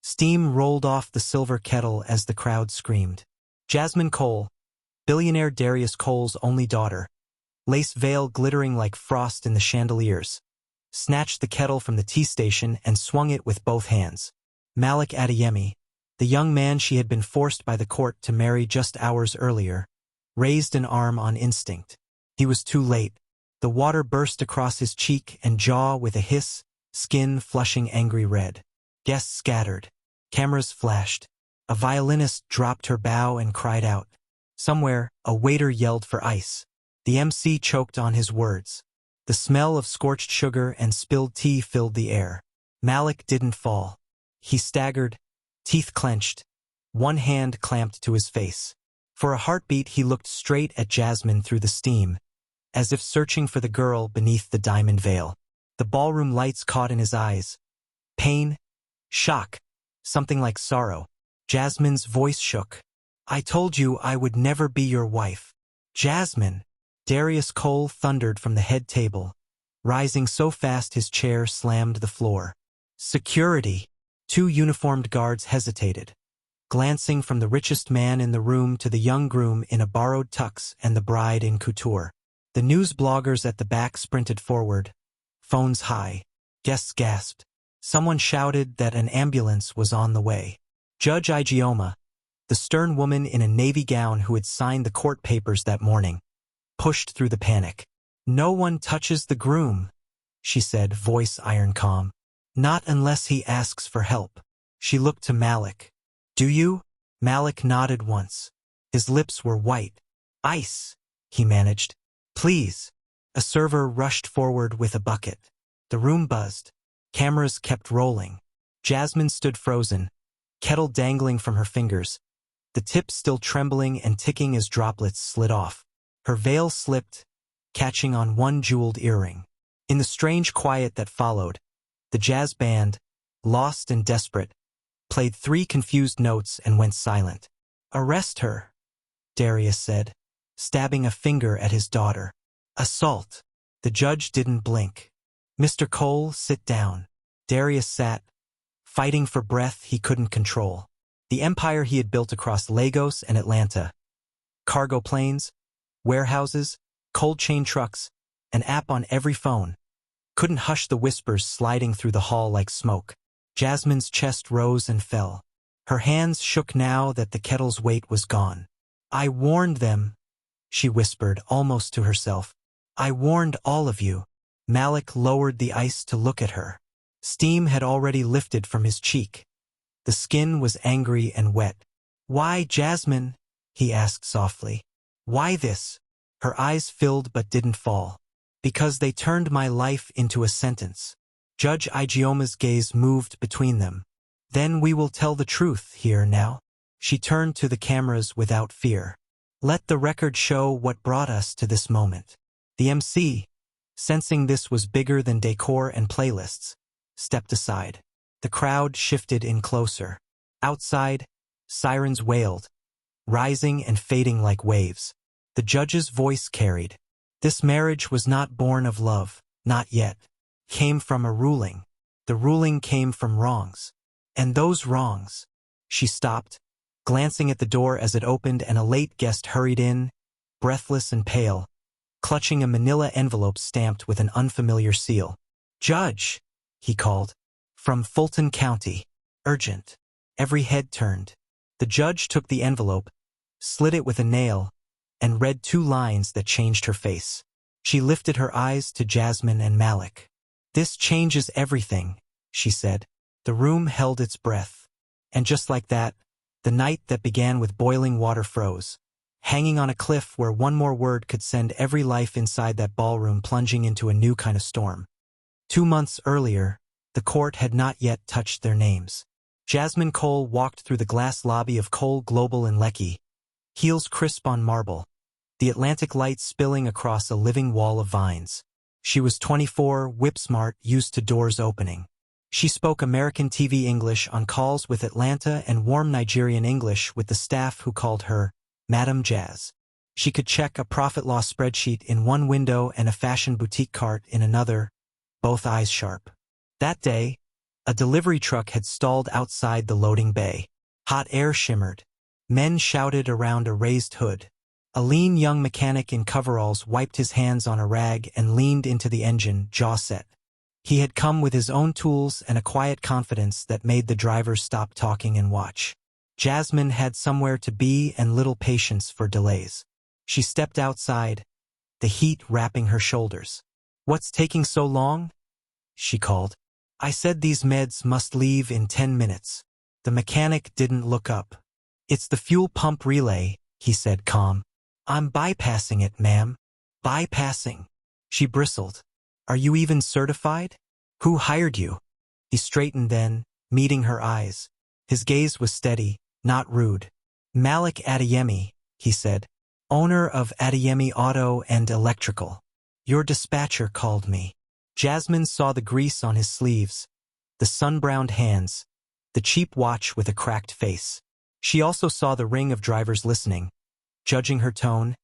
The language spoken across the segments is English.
Steam rolled off the silver kettle as the crowd screamed. Jasmine Cole, billionaire Darius Cole's only daughter, lace veil glittering like frost in the chandeliers, snatched the kettle from the tea station and swung it with both hands. Malik Adeyemi, the young man she had been forced by the court to marry just hours earlier, raised an arm on instinct. He was too late. The water burst across his cheek and jaw with a hiss, skin flushing angry red. Guests scattered. Cameras flashed. A violinist dropped her bow and cried out. Somewhere, a waiter yelled for ice. The MC choked on his words. The smell of scorched sugar and spilled tea filled the air. Malik didn't fall. He staggered, teeth clenched, one hand clamped to his face. For a heartbeat he looked straight at Jasmine through the steam, as if searching for the girl beneath the diamond veil. The ballroom lights caught in his eyes. Pain, shock, something like sorrow. Jasmine's voice shook. "I told you I would never be your wife." "Jasmine!" Darius Cole thundered from the head table, rising so fast his chair slammed the floor. "Security!" Two uniformed guards hesitated, glancing from the richest man in the room to the young groom in a borrowed tux and the bride in couture. The news bloggers at the back sprinted forward, phones high. Guests gasped. Someone shouted that an ambulance was on the way. Judge Ijeoma, the stern woman in a navy gown who had signed the court papers that morning, pushed through the panic. "No one touches the groom," she said, voice iron calm. "Not unless he asks for help." She looked to Malik. "Do you?" Malik nodded once. His lips were white. "Ice," he managed. "Please." A server rushed forward with a bucket. The room buzzed. Cameras kept rolling. Jasmine stood frozen, kettle dangling from her fingers, the tip still trembling and ticking as droplets slid off. Her veil slipped, catching on one jeweled earring. In the strange quiet that followed, the jazz band, lost and desperate, played 3 confused notes and went silent. "Arrest her," Darius said, stabbing a finger at his daughter. "Assault." The judge didn't blink. "Mr. Cole, sit down." Darius sat, fighting for breath he couldn't control. The empire he had built across Lagos and Atlanta. Cargo planes, warehouses, cold chain trucks, an app on every phone. Couldn't hush the whispers sliding through the hall like smoke. Jasmine's chest rose and fell. Her hands shook now that the kettle's weight was gone. "I warned them," she whispered almost to herself. "I warned all of you." Malik lowered the ice to look at her. Steam had already lifted from his cheek. The skin was angry and wet. "Why, Jasmine?" he asked softly. "Why this?" Her eyes filled but didn't fall. "Because they turned my life into a sentence." Judge Ijeoma's gaze moved between them. "Then we will tell the truth here now." She turned to the cameras without fear. "Let the record show what brought us to this moment." The MC, sensing this was bigger than decor and playlists, stepped aside. The crowd shifted in closer. Outside, sirens wailed, rising and fading like waves. The judge's voice carried. This marriage was not born of love, not yet. Came from a ruling. The ruling came from wrongs. And those wrongs. She stopped, glancing at the door as it opened and a late guest hurried in, breathless and pale, clutching a manila envelope stamped with an unfamiliar seal. "Judge," he called. "From Fulton County. Urgent." Every head turned. The judge took the envelope, slid it with a nail, and read 2 lines that changed her face. She lifted her eyes to Jasmine and Malik. "This changes everything," she said. The room held its breath. And just like that, the night that began with boiling water froze, hanging on a cliff where one more word could send every life inside that ballroom plunging into a new kind of storm. 2 months earlier, the court had not yet touched their names. Jasmine Cole walked through the glass lobby of Cole Global in Lekki, heels crisp on marble, the Atlantic light spilling across a living wall of vines. She was 24, whip-smart, used to doors opening. She spoke American TV English on calls with Atlanta and warm Nigerian English with the staff who called her Madam Jazz. She could check a profit loss spreadsheet in one window and a fashion boutique cart in another, both eyes sharp. That day, A delivery truck had stalled outside the loading bay. Hot air shimmered. Men shouted around a raised hood. A lean young mechanic in coveralls wiped his hands on a rag and leaned into the engine, jaw set. He had come with his own tools and a quiet confidence that made the drivers stop talking and watch. Jasmine had somewhere to be and little patience for delays. She stepped outside, the heat wrapping her shoulders. "What's taking so long?" she called. "I said these meds must leave in 10 minutes. The mechanic didn't look up. "It's the fuel pump relay," he said calm. "I'm bypassing it, ma'am." "Bypassing?" She bristled. "Are you even certified? Who hired you?" He straightened then, meeting her eyes. His gaze was steady, not rude. "Malik Adeyemi," he said. "Owner of Adeyemi Auto and Electrical. Your dispatcher called me." Jasmine saw the grease on his sleeves, the sun-browned hands, the cheap watch with a cracked face. She also saw the ring of drivers listening, judging her tone,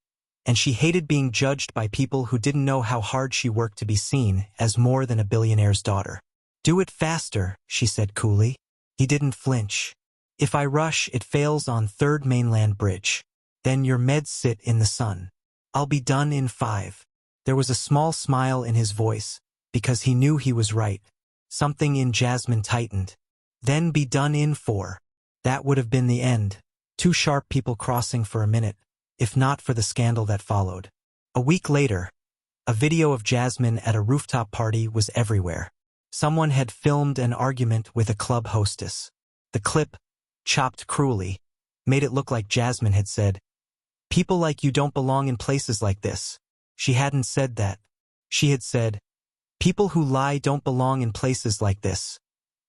and she hated being judged by people who didn't know how hard she worked to be seen as more than a billionaire's daughter. "Do it faster," she said coolly. He didn't flinch. "If I rush, it fails on 3rd Mainland Bridge. Then your meds sit in the sun. I'll be done in 5. There was a small smile in his voice, because he knew he was right. Something in Jasmine tightened. "Then be done in 4. That would have been the end. 2 sharp people crossing for a minute, if not for the scandal that followed. A week later, a video of Jasmine at a rooftop party was everywhere. Someone had filmed an argument with a club hostess. The clip, chopped cruelly, made it look like Jasmine had said, "People like you don't belong in places like this." She hadn't said that. She had said, "People who lie don't belong in places like this,"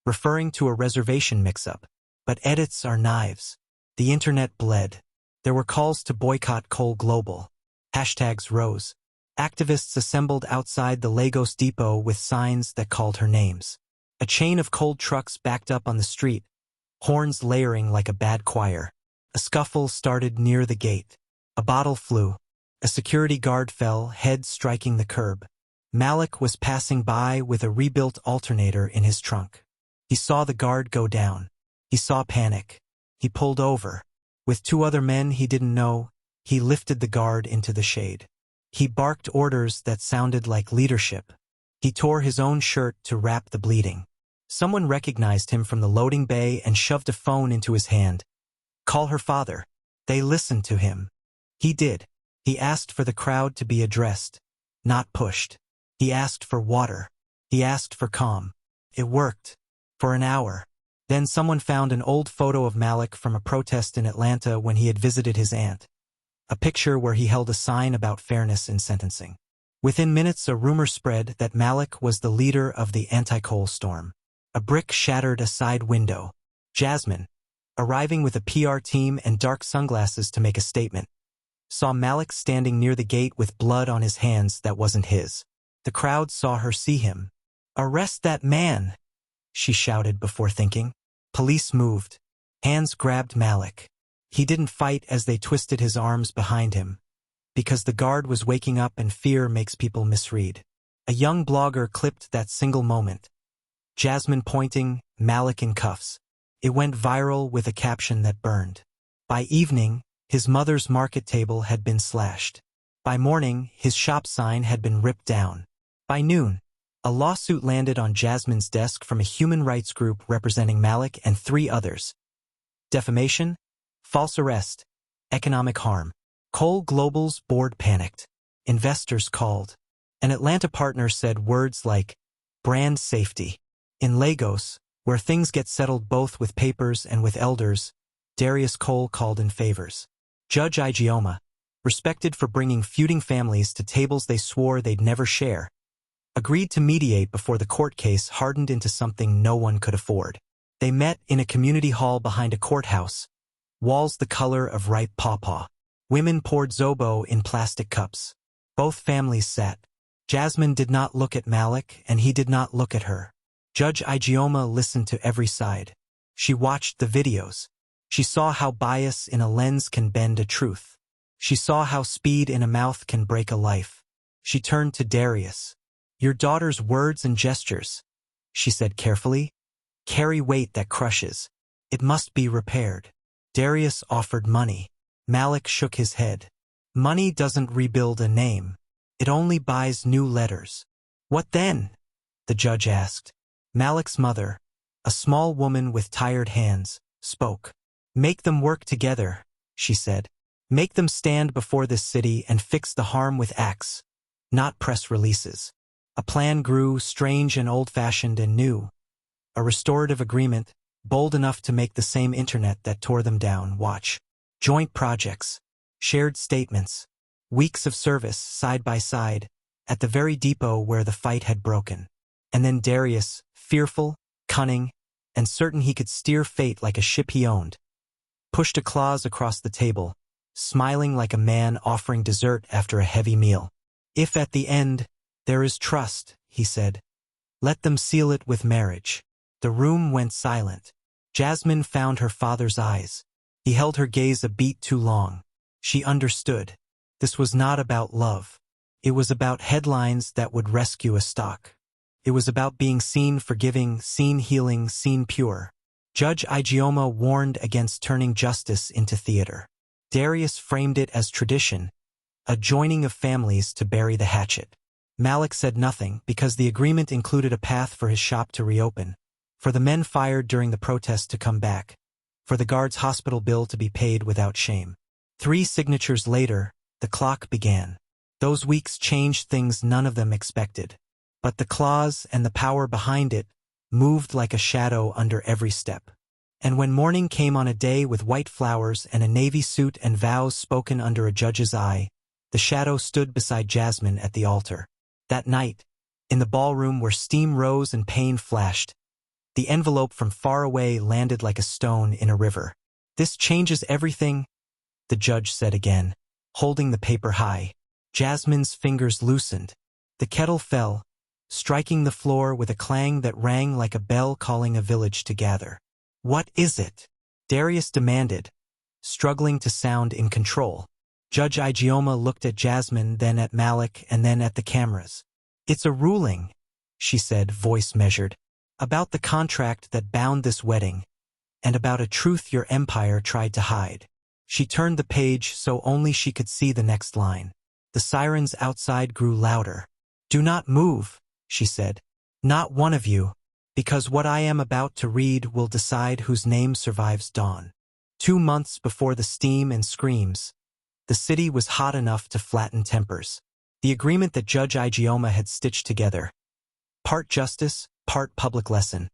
referring to a reservation mix-up. But edits are knives. The internet bled. There were calls to boycott Cole Global. Hashtags rose. Activists assembled outside the Lagos depot with signs that called her names. A chain of cold trucks backed up on the street, horns layering like a bad choir. A scuffle started near the gate. A bottle flew. A security guard fell, head striking the curb. Malik was passing by with a rebuilt alternator in his trunk. He saw the guard go down. He saw panic. He pulled over. With 2 other men he didn't know, he lifted the guard into the shade. He barked orders that sounded like leadership. He tore his own shirt to wrap the bleeding. Someone recognized him from the loading bay and shoved a phone into his hand. "Call her father." They listened to him. He did. He asked for the crowd to be addressed, not pushed. He asked for water. He asked for calm. It worked. For an hour. Then someone found an old photo of Malik from a protest in Atlanta when he had visited his aunt. A picture where he held a sign about fairness in sentencing. Within minutes, a rumor spread that Malik was the leader of the anti-Cole storm. A brick shattered a side window. Jasmine, arriving with a PR team and dark sunglasses to make a statement, saw Malik standing near the gate with blood on his hands that wasn't his. The crowd saw her see him. "Arrest that man," she shouted before thinking. Police moved. Hands grabbed Malik. He didn't fight as they twisted his arms behind him, because the guard was waking up and fear makes people misread. A young blogger clipped that single moment. Jasmine pointing, Malik in cuffs. It went viral with a caption that burned. By evening, his mother's market table had been slashed. By morning, his shop sign had been ripped down. By noon, a lawsuit landed on Jasmine's desk from a human rights group representing Malik and 3 others. Defamation, false arrest, economic harm. Cole Global's board panicked. Investors called. An Atlanta partner said words like brand safety. In Lagos, where things get settled both with papers and with elders, Darius Cole called in favors. Judge Ijeoma, respected for bringing feuding families to tables they swore they'd never share, agreed to mediate before the court case hardened into something no one could afford. They met in a community hall behind a courthouse, walls the color of ripe pawpaw. Women poured zobo in plastic cups. Both families sat. Jasmine did not look at Malik, and he did not look at her. Judge Ijeoma listened to every side. She watched the videos. She saw how bias in a lens can bend a truth. She saw how speed in a mouth can break a life. She turned to Darius. "Your daughter's words and gestures," she said carefully, carry weight that crushes. It must be repaired. Darius offered money. Malik shook his head. Money doesn't rebuild a name. It only buys new letters. What then? The judge asked. Malik's mother, a small woman with tired hands, spoke. Make them work together, she said. Make them stand before this city and fix the harm with acts, not press releases. A plan grew, strange and old-fashioned and new. A restorative agreement, bold enough to make the same internet that tore them down watch. Joint projects, shared statements, weeks of service side by side, at the very depot where the fight had broken. And then Darius, fearful, cunning, and certain he could steer fate like a ship he owned, pushed a clause across the table, smiling like a man offering dessert after a heavy meal. If at the end there is trust, he said, let them seal it with marriage. The room went silent. Jasmine found her father's eyes. He held her gaze a beat too long. She understood. This was not about love. It was about headlines that would rescue a stock. It was about being seen forgiving, seen healing, seen pure. Judge Adeyemi warned against turning justice into theater. Darius framed it as tradition, a joining of families to bury the hatchet. Malik said nothing because the agreement included a path for his shop to reopen, for the men fired during the protest to come back, for the guard's hospital bill to be paid without shame. 3 signatures later, the clock began. Those weeks changed things none of them expected. But the clause and the power behind it moved like a shadow under every step. And when morning came on a day with white flowers and a navy suit and vows spoken under a judge's eye, the shadow stood beside Jasmine at the altar. That night, in the ballroom where steam rose and pain flashed, the envelope from far away landed like a stone in a river. This changes everything, the judge said again, holding the paper high. Jasmine's fingers loosened. The kettle fell, striking the floor with a clang that rang like a bell calling a village to gather. What is it? Darius demanded, struggling to sound in control. Judge Adeyemi looked at Jasmine, then at Malik, and then at the cameras. It's a ruling, she said, voice measured, about the contract that bound this wedding, and about a truth your empire tried to hide. She turned the page so only she could see the next line. The sirens outside grew louder. Do not move, she said. Not one of you, because what I am about to read will decide whose name survives dawn. 2 months before the steam and screams, the city was hot enough to flatten tempers. The agreement that Judge Adeyemi had stitched together, part justice, part public lesson,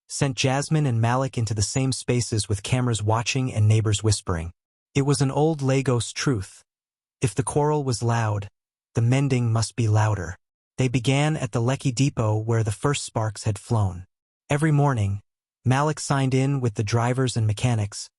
sent Jasmine and Malik into the same spaces with cameras watching and neighbors whispering. It was an old Lagos truth. If the quarrel was loud, the mending must be louder. They began at the Lekki depot where the first sparks had flown. Every morning, Malik signed in with the drivers and mechanics,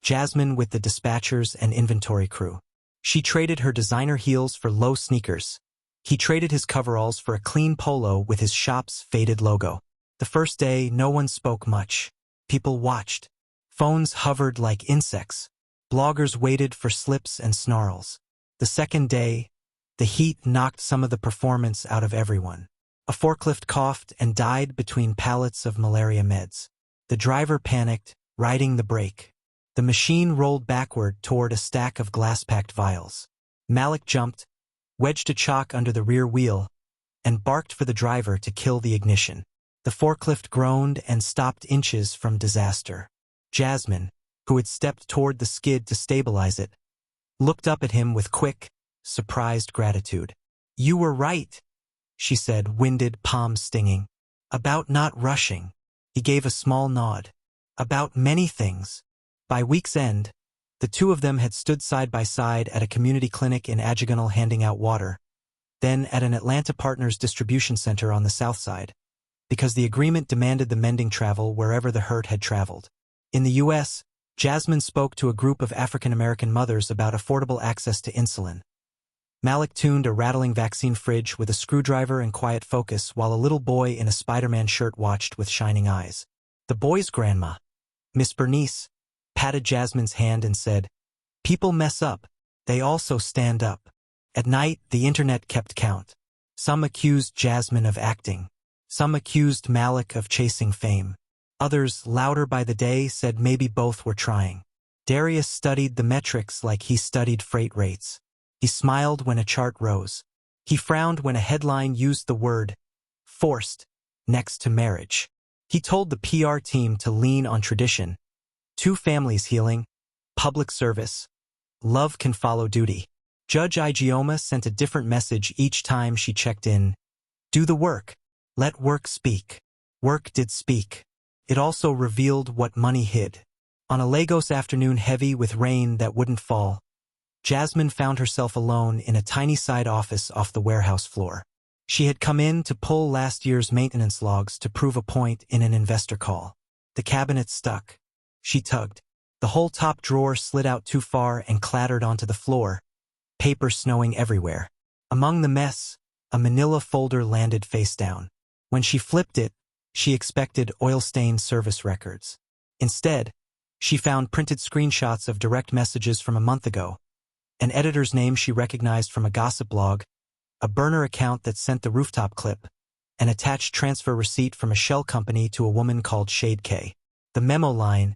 Jasmine with the dispatchers and inventory crew. She traded her designer heels for low sneakers. He traded his coveralls for a clean polo with his shop's faded logo. The first day, no one spoke much. People watched. Phones hovered like insects. Bloggers waited for slips and snarls. The second day, the heat knocked some of the performance out of everyone. A forklift coughed and died between pallets of malaria meds. The driver panicked, riding the brake. The machine rolled backward toward a stack of glass-packed vials. Malik jumped, wedged a chalk under the rear wheel, and barked for the driver to kill the ignition. The forklift groaned and stopped inches from disaster. Jasmine, who had stepped toward the skid to stabilize it, looked up at him with quick, surprised gratitude. You were right, she said, winded, palms stinging. About not rushing. He gave a small nod. About many things. By week's end, the two of them had stood side by side at a community clinic in Ajigunal handing out water, then at an Atlanta Partners distribution center on the south side, because the agreement demanded the mending travel wherever the hurt had traveled. In the U.S., Jasmine spoke to a group of African-American mothers about affordable access to insulin. Malik tuned a rattling vaccine fridge with a screwdriver and quiet focus while a little boy in a Spider-Man shirt watched with shining eyes. The boy's grandma, Miss Bernice, patted Jasmine's hand and said, People mess up. They also stand up. At night, the internet kept count. Some accused Jasmine of acting. Some accused Malik of chasing fame. Others, louder by the day, said maybe both were trying. Darius studied the metrics like he studied freight rates. He smiled when a chart rose. He frowned when a headline used the word forced next to marriage. He told the PR team to lean on tradition. Two families healing, public service. Love can follow duty. Judge Ijeoma sent a different message each time she checked in. Do the work. Let work speak. Work did speak. It also revealed what money hid. On a Lagos afternoon heavy with rain that wouldn't fall, Jasmine found herself alone in a tiny side office off the warehouse floor. She had come in to pull last year's maintenance logs to prove a point in an investor call. The cabinet stuck. She tugged. The whole top drawer slid out too far and clattered onto the floor, paper snowing everywhere. Among the mess, a manila folder landed face down. When she flipped it, she expected oil-stained service records. Instead, she found printed screenshots of direct messages from a month ago, an editor's name she recognized from a gossip blog, a burner account that sent the rooftop clip, an attached transfer receipt from a shell company to a woman called Shade K. The memo line,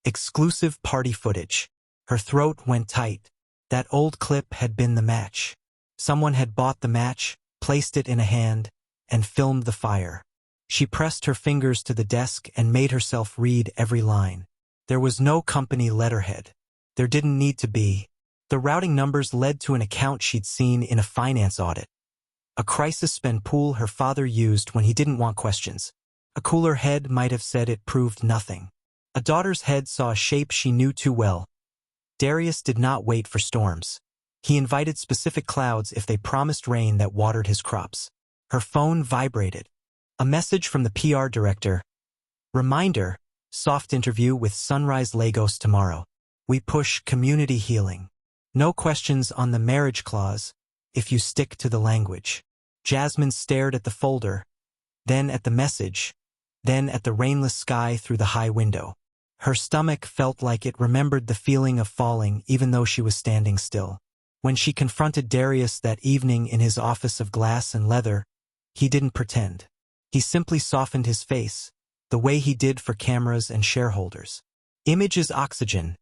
exclusive party footage. Her throat went tight. That old clip had been the match. Someone had bought the match, placed it in a hand, and filmed the fire. She pressed her fingers to the desk and made herself read every line. There was no company letterhead. There didn't need to be. The routing numbers led to an account she'd seen in a finance audit. A crisis spend pool her father used when he didn't want questions. A cooler head might have said it proved nothing. A daughter's head saw a shape she knew too well. Darius did not wait for storms. He invited specific clouds if they promised rain that watered his crops. Her phone vibrated. A message from the PR director. Reminder, soft interview with Sunrise Lagos tomorrow. We push community healing. No questions on the marriage clause, if you stick to the language. Jasmine stared at the folder, then at the message, then at the rainless sky through the high window. Her stomach felt like it remembered the feeling of falling even though she was standing still. When she confronted Darius that evening in his office of glass and leather, he didn't pretend. He simply softened his face, the way he did for cameras and shareholders. Image is oxygen,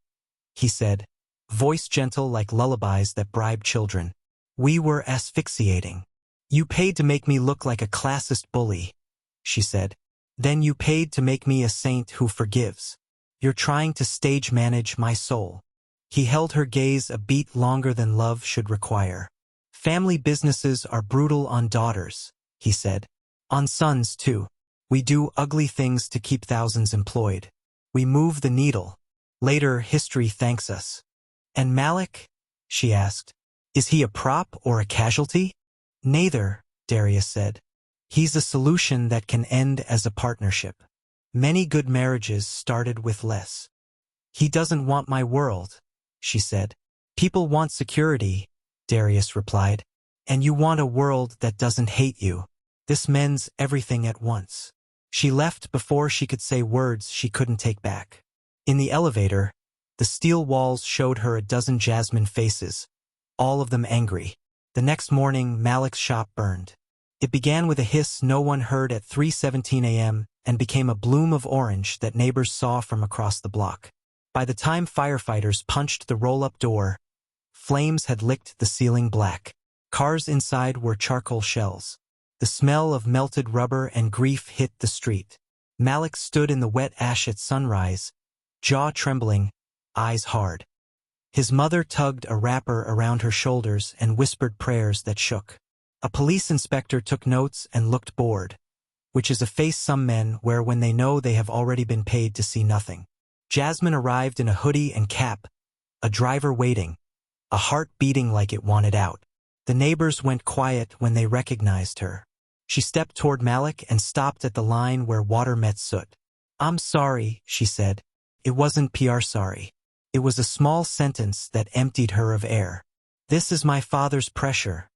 he said, voice gentle like lullabies that bribe children. We were asphyxiating. You paid to make me look like a classist bully, she said. Then you paid to make me a saint who forgives. You're trying to stage manage my soul. He held her gaze a beat longer than love should require. Family businesses are brutal on daughters, he said. On sons, too. We do ugly things to keep thousands employed. We move the needle. Later, history thanks us. And Malik? She asked. Is he a prop or a casualty? Neither, Darius said. He's a solution that can end as a partnership. Many good marriages started with less. He doesn't want my world, she said. People want security, Darius replied. And you want a world that doesn't hate you. This mends everything at once. She left before she could say words she couldn't take back. In the elevator, the steel walls showed her a dozen Jasmine faces, all of them angry. The next morning, Malik's shop burned. It began with a hiss no one heard at 3:17 a.m. and became a bloom of orange that neighbors saw from across the block. By the time firefighters punched the roll-up door, flames had licked the ceiling black. Cars inside were charcoal shells. The smell of melted rubber and grief hit the street. Malik stood in the wet ash at sunrise, jaw trembling, eyes hard. His mother tugged a wrapper around her shoulders and whispered prayers that shook. A police inspector took notes and looked bored, which is a face some men wear when they know they have already been paid to see nothing. Jasmine arrived in a hoodie and cap, a driver waiting, a heart beating like it wanted out. The neighbors went quiet when they recognized her. She stepped toward Malik and stopped at the line where water met soot. I'm sorry, she said. It wasn't PR sorry. It was a small sentence that emptied her of air. This is my father's pressure,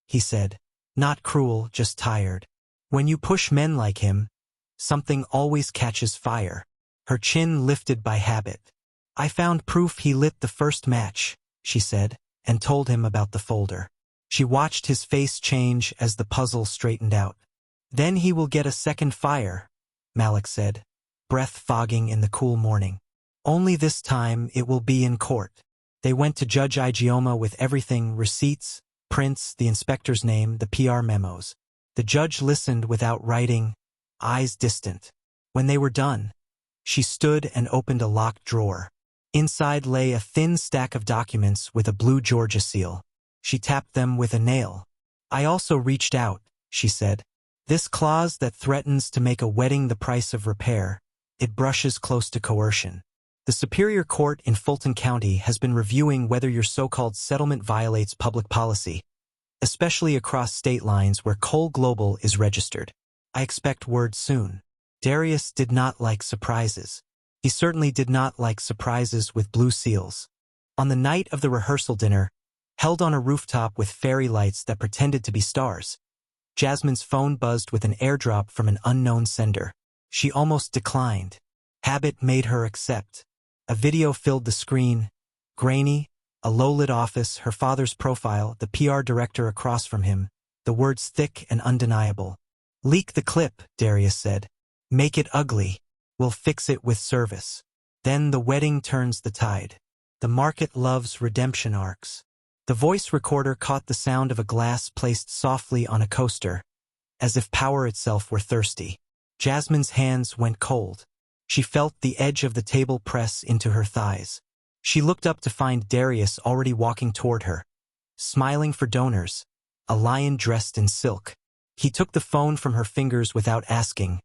he said. Not cruel, just tired. When you push men like him, something always catches fire. Her chin lifted by habit. I found proof he lit the first match, she said, and told him about the folder. She watched his face change as the puzzle straightened out. Then he will get a second fire, Malik said. breath fogging in the cool morning. Only this time it will be in court. They went to Judge Ijeoma with everything: receipts, prints, the inspector's name, the PR memos. The judge listened without writing, eyes distant. When they were done, she stood and opened a locked drawer. Inside lay a thin stack of documents with a blue Georgia seal. She tapped them with a nail. "I also reached out," she said. "This clause that threatens to make a wedding the price of repair, it brushes close to coercion. The Superior Court in Fulton County has been reviewing whether your so-called settlement violates public policy, especially across state lines where Cole Global is registered. I expect word soon." Darius did not like surprises. He certainly did not like surprises with blue seals. On the night of the rehearsal dinner, held on a rooftop with fairy lights that pretended to be stars, Jasmine's phone buzzed with an airdrop from an unknown sender. She almost declined. Habit made her accept. A video filled the screen. Grainy, a low-lit office, her father's profile, the PR director across from him, the words thick and undeniable. "Leak the clip," Darius said. "Make it ugly. We'll fix it with service. Then the wedding turns the tide. The market loves redemption arcs." The voice recorder caught the sound of a glass placed softly on a coaster, as if power itself were thirsty. Jasmine's hands went cold. She felt the edge of the table press into her thighs. She looked up to find Darius already walking toward her, smiling for donors, a lion dressed in silk. He took the phone from her fingers without asking,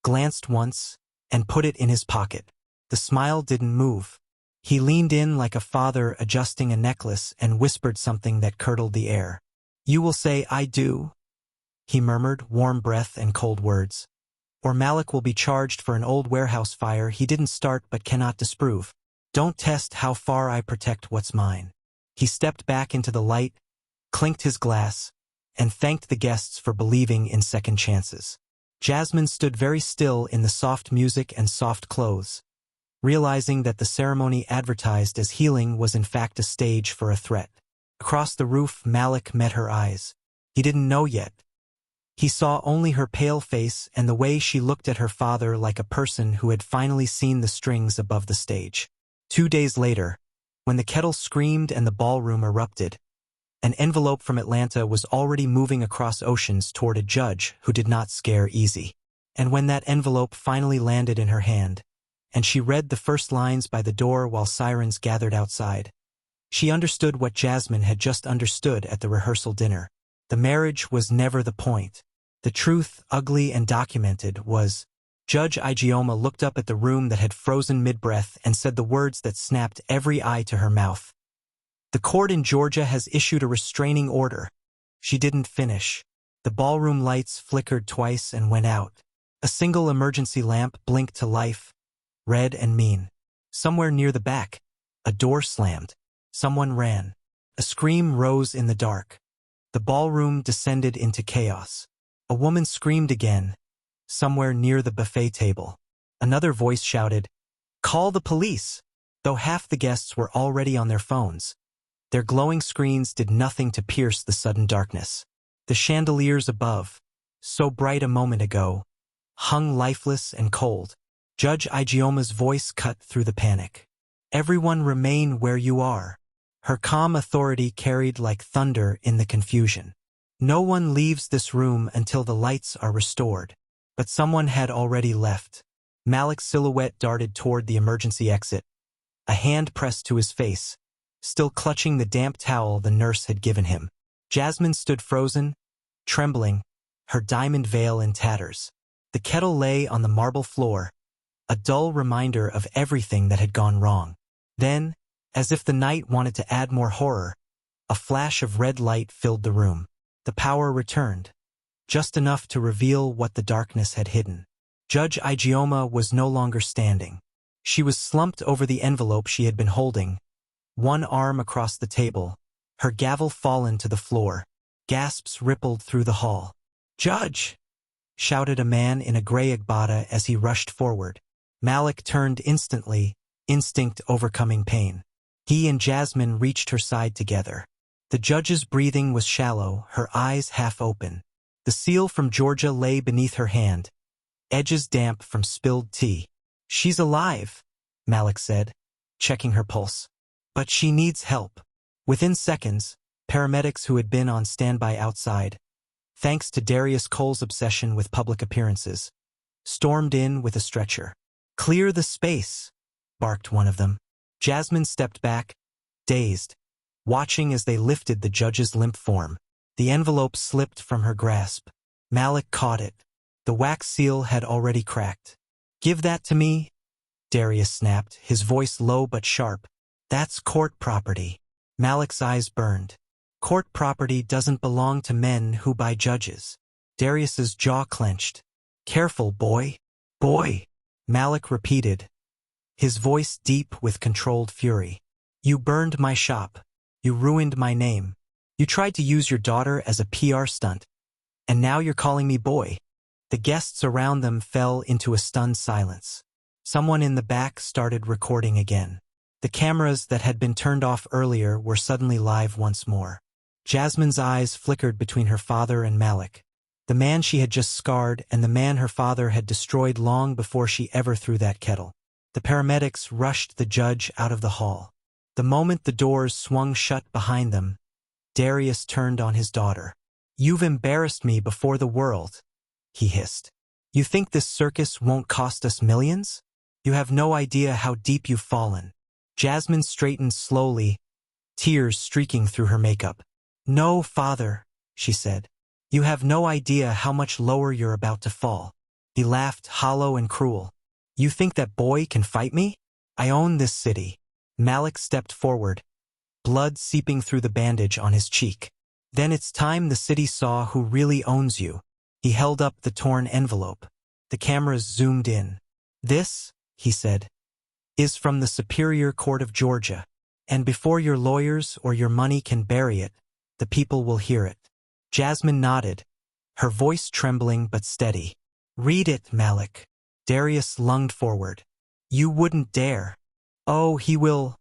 glanced once, and put it in his pocket. The smile didn't move. He leaned in like a father adjusting a necklace and whispered something that curdled the air. "You will say I do," he murmured, warm breath and cold words. "Or Malik will be charged for an old warehouse fire he didn't start but cannot disprove. Don't test how far I protect what's mine." He stepped back into the light, clinked his glass, and thanked the guests for believing in second chances. Jasmine stood very still in the soft music and soft clothes, realizing that the ceremony advertised as healing was in fact a stage for a threat. Across the roof, Malik met her eyes. He didn't know yet. He saw only her pale face and the way she looked at her father like a person who had finally seen the strings above the stage. 2 days later, when the kettle screamed and the ballroom erupted, an envelope from Atlanta was already moving across oceans toward a judge who did not scare easy. And when that envelope finally landed in her hand, and she read the first lines by the door while sirens gathered outside, she understood what Jasmine had just understood at the rehearsal dinner. The marriage was never the point. The truth, ugly and documented, was. Judge Ijeoma looked up at the room that had frozen mid-breath and said the words that snapped every eye to her mouth. "The court in Georgia has issued a restraining order." She didn't finish. The ballroom lights flickered twice and went out. A single emergency lamp blinked to life, red and mean. Somewhere near the back, a door slammed. Someone ran. A scream rose in the dark. The ballroom descended into chaos. A woman screamed again, somewhere near the buffet table. Another voice shouted, "Call the police!" Though half the guests were already on their phones, their glowing screens did nothing to pierce the sudden darkness. The chandeliers above, so bright a moment ago, hung lifeless and cold. Judge Ijeoma's voice cut through the panic. "Everyone remain where you are." Her calm authority carried like thunder in the confusion. "No one leaves this room until the lights are restored." But someone had already left. Malik's silhouette darted toward the emergency exit, a hand pressed to his face, still clutching the damp towel the nurse had given him. Jasmine stood frozen, trembling, her diamond veil in tatters. The kettle lay on the marble floor, a dull reminder of everything that had gone wrong. Then, as if the night wanted to add more horror, a flash of red light filled the room. The power returned, just enough to reveal what the darkness had hidden. Judge Ijeoma was no longer standing. She was slumped over the envelope she had been holding, one arm across the table, her gavel fallen to the floor. Gasps rippled through the hall. "Judge!" shouted a man in a gray agbada as he rushed forward. Malik turned instantly, instinct overcoming pain. He and Jasmine reached her side together. The judge's breathing was shallow, her eyes half open. The seal from Georgia lay beneath her hand, edges damp from spilled tea. She's alive, Malik said, checking her pulse. But she needs help. Within seconds, paramedics who had been on standby outside, thanks to Darius Cole's obsession with public appearances, stormed in with a stretcher. "Clear the space," barked one of them. Jasmine stepped back, dazed, watching as they lifted the judge's limp form. The envelope slipped from her grasp. Malik caught it. The wax seal had already cracked. "Give that to me," Darius snapped, his voice low but sharp. "That's court property." Malik's eyes burned. "Court property doesn't belong to men who buy judges." Darius's jaw clenched. "Careful, boy. Boy," Malik repeated, his voice deep with controlled fury. "You burned my shop. You ruined my name. You tried to use your daughter as a PR stunt. And now you're calling me boy." The guests around them fell into a stunned silence. Someone in the back started recording again. The cameras that had been turned off earlier were suddenly live once more. Jasmine's eyes flickered between her father and Malik, the man she had just scarred and the man her father had destroyed long before she ever threw that kettle. The paramedics rushed the judge out of the hall. The moment the doors swung shut behind them, Darius turned on his daughter. "You've embarrassed me before the world," he hissed. "You think this circus won't cost us millions? You have no idea how deep you've fallen." Jasmine straightened slowly, tears streaking through her makeup. "No, father," she said. "You have no idea how much lower you're about to fall." He laughed, hollow and cruel. "You think that boy can fight me? I own this city." Malik stepped forward, blood seeping through the bandage on his cheek. "Then it's time the city saw who really owns you." He held up the torn envelope. The cameras zoomed in. "This," he said, "is from the Superior Court of Georgia. And before your lawyers or your money can bury it, the people will hear it." Jasmine nodded, her voice trembling but steady. "Read it, Malik." Darius lunged forward. "You wouldn't dare." "Oh, he will,"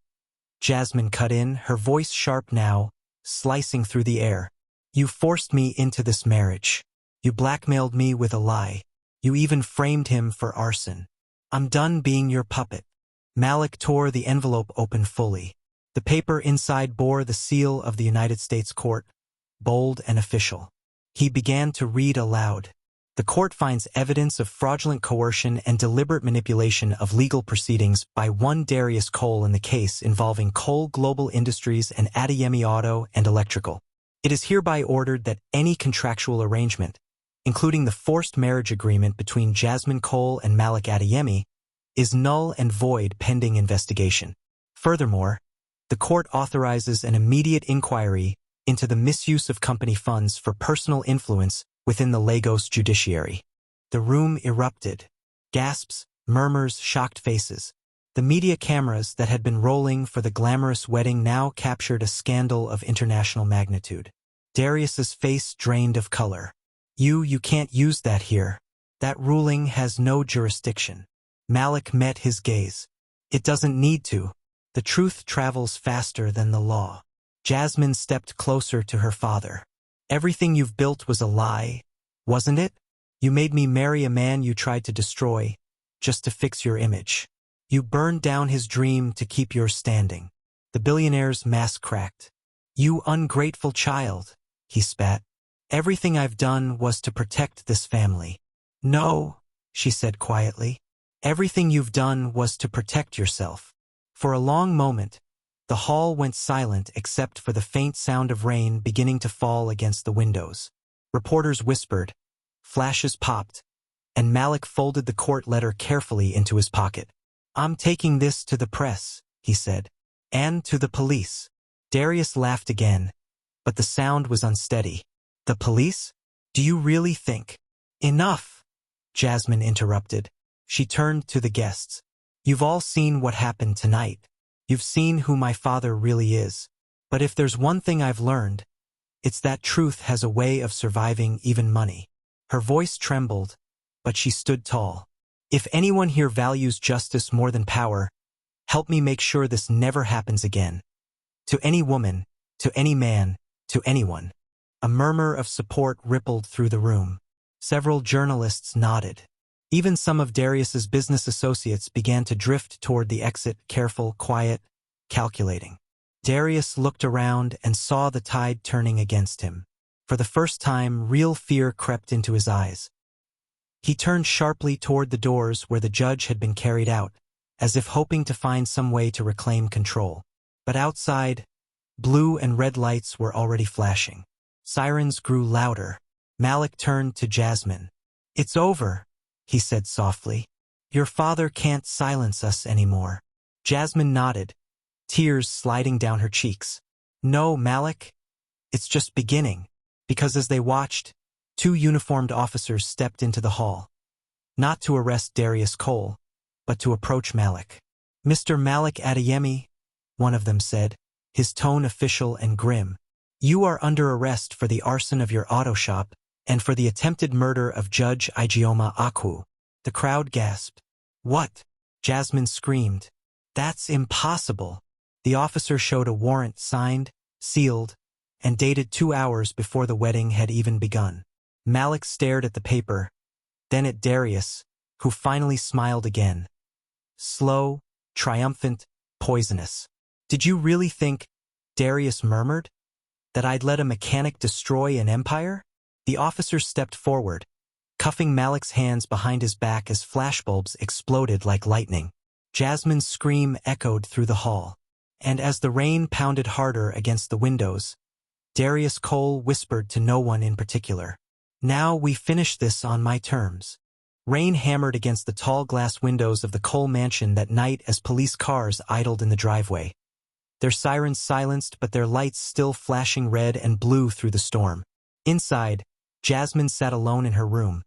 Jasmine cut in, her voice sharp now, slicing through the air. "You forced me into this marriage. You blackmailed me with a lie. You even framed him for arson. I'm done being your puppet." Malik tore the envelope open fully. The paper inside bore the seal of the United States Court, bold and official. He began to read aloud. "The court finds evidence of fraudulent coercion and deliberate manipulation of legal proceedings by one Darius Cole in the case involving Cole Global Industries and Adeyemi Auto and Electrical. It is hereby ordered that any contractual arrangement, including the forced marriage agreement between Jasmine Cole and Malik Adeyemi, is null and void pending investigation. Furthermore, the court authorizes an immediate inquiry into the misuse of company funds for personal influence within the Lagos judiciary." The room erupted. Gasps, murmurs, shocked faces. The media cameras that had been rolling for the glamorous wedding now captured a scandal of international magnitude. Darius's face drained of color. You can't use that here. That ruling has no jurisdiction." Malik met his gaze. "It doesn't need to. The truth travels faster than the law." Jasmine stepped closer to her father. "Everything you've built was a lie, wasn't it? You made me marry a man you tried to destroy, just to fix your image. You burned down his dream to keep yours standing." The billionaire's mask cracked. "You ungrateful child," he spat. "Everything I've done was to protect this family." "No," she said quietly. "Everything you've done was to protect yourself." For a long moment, the hall went silent except for the faint sound of rain beginning to fall against the windows. Reporters whispered, flashes popped, and Malik folded the court letter carefully into his pocket. "I'm taking this to the press," he said, "and to the police." Darius laughed again, but the sound was unsteady. "The police? Do you really think?" "Enough," Jasmine interrupted. She turned to the guests. "You've all seen what happened tonight. You've seen who my father really is. But if there's one thing I've learned, it's that truth has a way of surviving even money." Her voice trembled, but she stood tall. "If anyone here values justice more than power, help me make sure this never happens again. To any woman, to any man, to anyone." A murmur of support rippled through the room. Several journalists nodded. Even some of Darius's business associates began to drift toward the exit, careful, quiet, calculating. Darius looked around and saw the tide turning against him. For the first time, real fear crept into his eyes. He turned sharply toward the doors where the judge had been carried out, as if hoping to find some way to reclaim control. But outside, blue and red lights were already flashing. Sirens grew louder. Malik turned to Jasmine. "It's over," he said softly. "Your father can't silence us anymore." Jasmine nodded, tears sliding down her cheeks. "No, Malik, it's just beginning." Because as they watched, 2 uniformed officers stepped into the hall. Not to arrest Darius Cole, but to approach Malik. "Mr. Malik Adeyemi," one of them said, his tone official and grim. "You are under arrest for the arson of your auto shop and for the attempted murder of Judge Ijeoma Akwu." The crowd gasped. "What?" Jasmine screamed. "That's impossible." The officer showed a warrant signed, sealed, and dated 2 hours before the wedding had even begun. Malik stared at the paper, then at Darius, who finally smiled again. Slow, triumphant, poisonous. "Did you really think," Darius murmured, "that I'd let a mechanic destroy an empire?" The officer stepped forward, cuffing Malik's hands behind his back as flashbulbs exploded like lightning. Jasmine's scream echoed through the hall. And as the rain pounded harder against the windows, Darius Cole whispered to no one in particular. "Now we finish this on my terms." Rain hammered against the tall glass windows of the Cole mansion that night as police cars idled in the driveway. Their sirens silenced, but their lights still flashing red and blue through the storm. Inside, Jasmine sat alone in her room.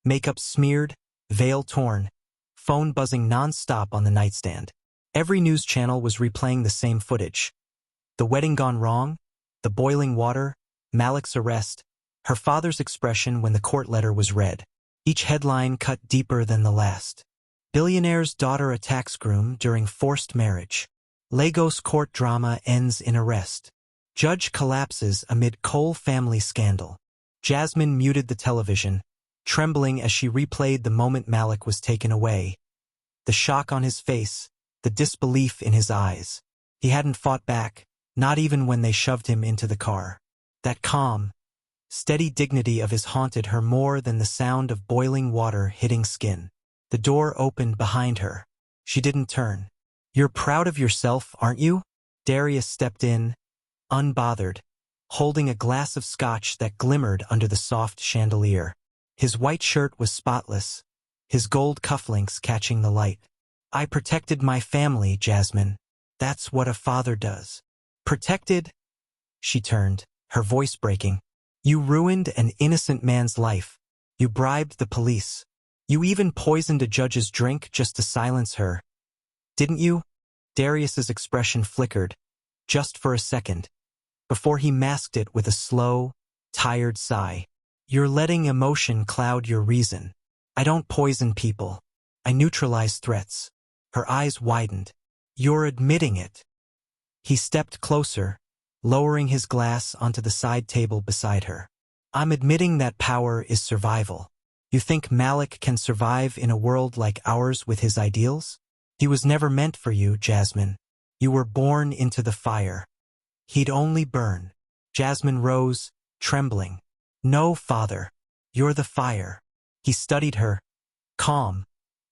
Makeup smeared, veil torn, phone buzzing non-stop on the nightstand. Every news channel was replaying the same footage. The wedding gone wrong, the boiling water, Malik's arrest, her father's expression when the court letter was read. Each headline cut deeper than the last. Billionaire's daughter attacks groom during forced marriage. Lagos court drama ends in arrest. Judge collapses amid Cole family scandal. Jasmine muted the television, trembling as she replayed the moment Malik was taken away. The shock on his face, the disbelief in his eyes. He hadn't fought back, not even when they shoved him into the car. That calm, steady dignity of his haunted her more than the sound of boiling water hitting skin. The door opened behind her. She didn't turn. "You're proud of yourself, aren't you?" Darius stepped in, unbothered, holding a glass of scotch that glimmered under the soft chandelier. His white shirt was spotless, his gold cufflinks catching the light. "I protected my family, Jasmine. That's what a father does." "Protected?" She turned, her voice breaking. "You ruined an innocent man's life. You bribed the police. You even poisoned a judge's drink just to silence her. Didn't you?" Darius's expression flickered, just for a second, before he masked it with a slow, tired sigh. "You're letting emotion cloud your reason. I don't poison people. I neutralize threats." Her eyes widened. "You're admitting it." He stepped closer, lowering his glass onto the side table beside her. "I'm admitting that power is survival. You think Malik can survive in a world like ours with his ideals? He was never meant for you, Jasmine. You were born into the fire. He'd only burn." Jasmine rose, trembling. "No, father. You're the fire." He studied her, calm,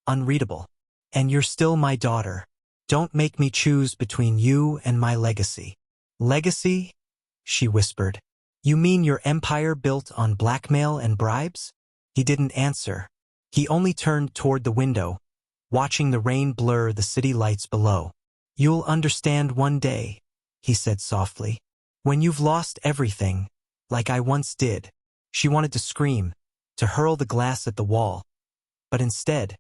unreadable. "And you're still my daughter. Don't make me choose between you and my legacy." "Legacy?" she whispered. "You mean your empire built on blackmail and bribes?" He didn't answer. He only turned toward the window, watching the rain blur the city lights below. "You'll understand one day," he said softly. "When you've lost everything, like I once did." She wanted to scream, to hurl the glass at the wall, but instead,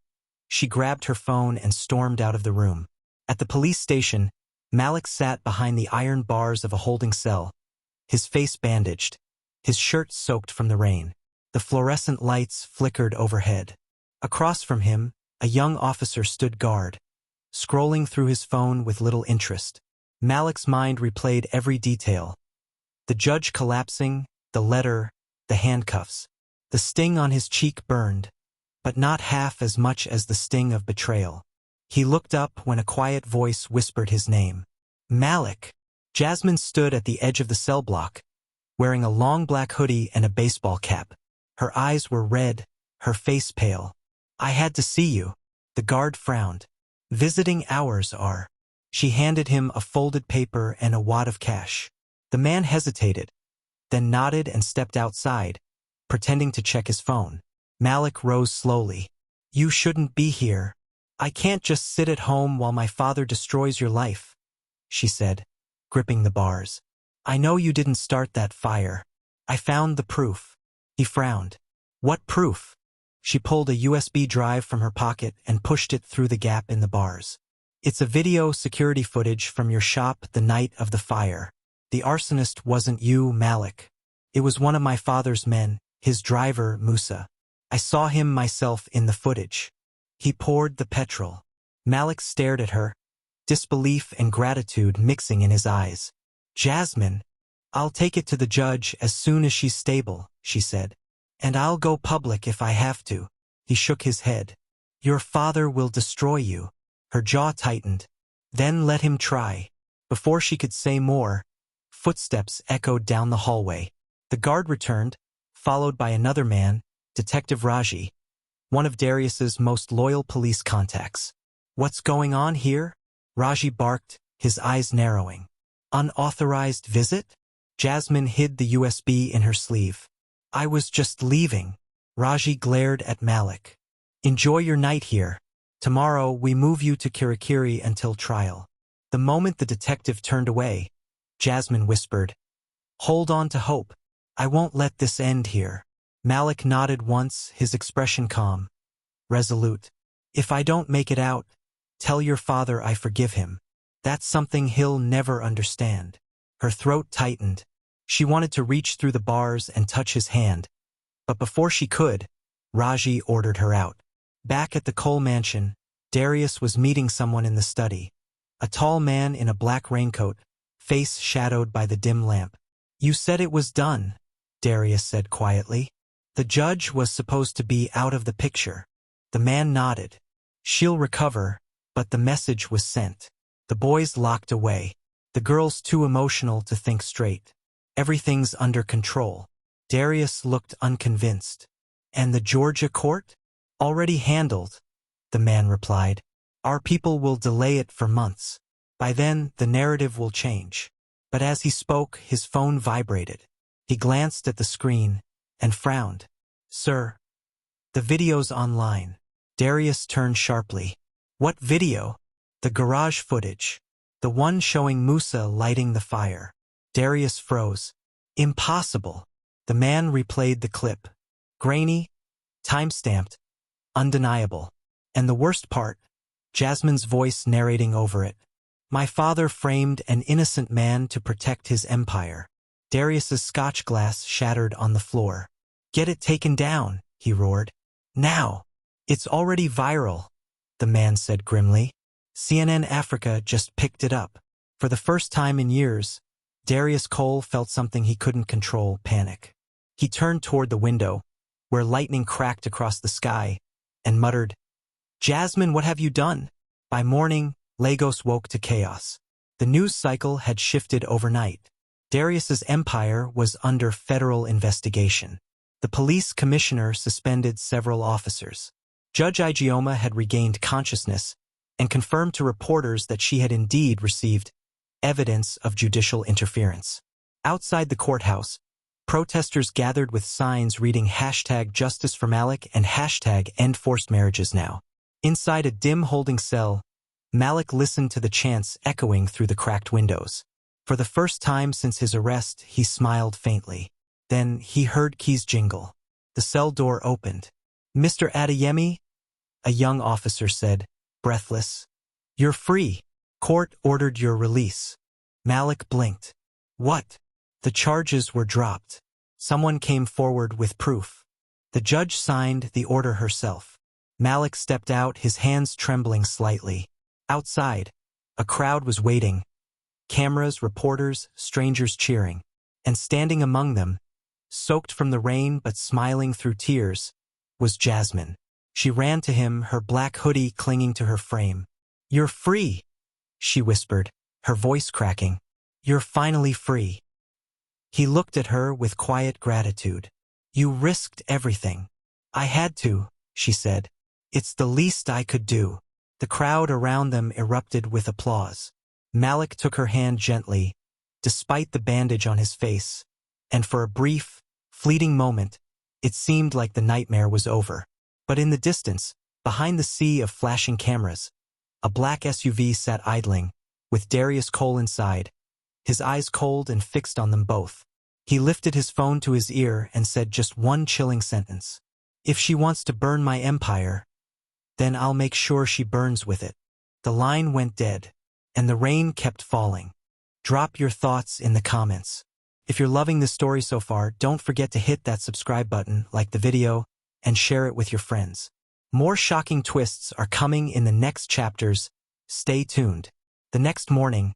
she grabbed her phone and stormed out of the room. At the police station, Malik sat behind the iron bars of a holding cell, his face bandaged, his shirt soaked from the rain. The fluorescent lights flickered overhead. Across from him, a young officer stood guard, scrolling through his phone with little interest. Malik's mind replayed every detail. The judge collapsing, the letter, the handcuffs. The sting on his cheek burned, but not half as much as the sting of betrayal. He looked up when a quiet voice whispered his name. Malik. Jasmine stood at the edge of the cell block, wearing a long black hoodie and a baseball cap. Her eyes were red, her face pale. I had to see you. The guard frowned. Visiting hours are. She handed him a folded paper and a wad of cash. The man hesitated, then nodded and stepped outside, pretending to check his phone. Malik rose slowly. You shouldn't be here. I can't just sit at home while my father destroys your life, she said, gripping the bars. I know you didn't start that fire. I found the proof. He frowned. What proof? She pulled a USB drive from her pocket and pushed it through the gap in the bars. It's a video security footage from your shop the night of the fire. The arsonist wasn't you, Malik. It was one of my father's men, his driver, Musa. I saw him myself in the footage. He poured the petrol. Malik stared at her, disbelief and gratitude mixing in his eyes. Jasmine, I'll take it to the judge as soon as she's stable, she said. And I'll go public if I have to. He shook his head. Your father will destroy you. Her jaw tightened. Then let him try. Before she could say more, footsteps echoed down the hallway. The guard returned, followed by another man, Detective Raji, one of Darius's most loyal police contacts. What's going on here? Raji barked, his eyes narrowing. Unauthorized visit? Jasmine hid the USB in her sleeve. I was just leaving. Raji glared at Malik. Enjoy your night here. Tomorrow we move you to Kirikiri until trial. The moment the detective turned away, Jasmine whispered, Hold on to hope. I won't let this end here. Malik nodded once, his expression calm, resolute. If I don't make it out, tell your father I forgive him. That's something he'll never understand. Her throat tightened. She wanted to reach through the bars and touch his hand, but before she could, Raji ordered her out. Back at the Cole mansion, Darius was meeting someone in the study. A tall man in a black raincoat, face shadowed by the dim lamp. You said it was done, Darius said quietly. The judge was supposed to be out of the picture. The man nodded. She'll recover, but the message was sent. The boys locked away. The girl's too emotional to think straight. Everything's under control. Darius looked unconvinced. And the Georgia court? Already handled, the man replied. Our people will delay it for months. By then, the narrative will change. But as he spoke, his phone vibrated. He glanced at the screen and frowned. Sir, the video's online. Darius turned sharply. What video? The garage footage. The one showing Musa lighting the fire. Darius froze. Impossible. The man replayed the clip. Grainy, time-stamped, undeniable. And the worst part, Jasmine's voice narrating over it. My father framed an innocent man to protect his empire. Darius's scotch glass shattered on the floor. Get it taken down, he roared. Now. It's already viral, the man said grimly. CNN Africa just picked it up. For the first time in years, Darius Cole felt something he couldn't control, panic. He turned toward the window, where lightning cracked across the sky, and muttered, Jasmine, what have you done? By morning, Lagos woke to chaos. The news cycle had shifted overnight. Darius's empire was under federal investigation. The police commissioner suspended several officers. Judge Ijeoma had regained consciousness and confirmed to reporters that she had indeed received evidence of judicial interference. Outside the courthouse, protesters gathered with signs reading #Justice for Malik and #End Forced Marriages Now. Inside a dim holding cell, Malik listened to the chants echoing through the cracked windows. For the first time since his arrest, he smiled faintly. Then he heard keys jingle. The cell door opened. Mr. Adeyemi, a young officer said, breathless. You're free. Court ordered your release. Malik blinked. What? The charges were dropped. Someone came forward with proof. The judge signed the order herself. Malik stepped out, his hands trembling slightly. Outside, a crowd was waiting. Cameras, reporters, strangers cheering. And standing among them, soaked from the rain but smiling through tears, was Jasmine. She ran to him, her black hoodie clinging to her frame. "You're free," she whispered, her voice cracking. "You're finally free." He looked at her with quiet gratitude. "You risked everything." "I had to," she said. "It's the least I could do." The crowd around them erupted with applause. Malik took her hand gently, despite the bandage on his face, and for a brief, fleeting moment, it seemed like the nightmare was over. But in the distance, behind the sea of flashing cameras, a black SUV sat idling, with Darius Cole inside, his eyes cold and fixed on them both. He lifted his phone to his ear and said just one chilling sentence. "If she wants to burn my empire, then I'll make sure she burns with it." The line went dead, and the rain kept falling. Drop your thoughts in the comments. If you're loving this story so far, don't forget to hit that subscribe button, like the video, and share it with your friends. More shocking twists are coming in the next chapters. Stay tuned. The next morning,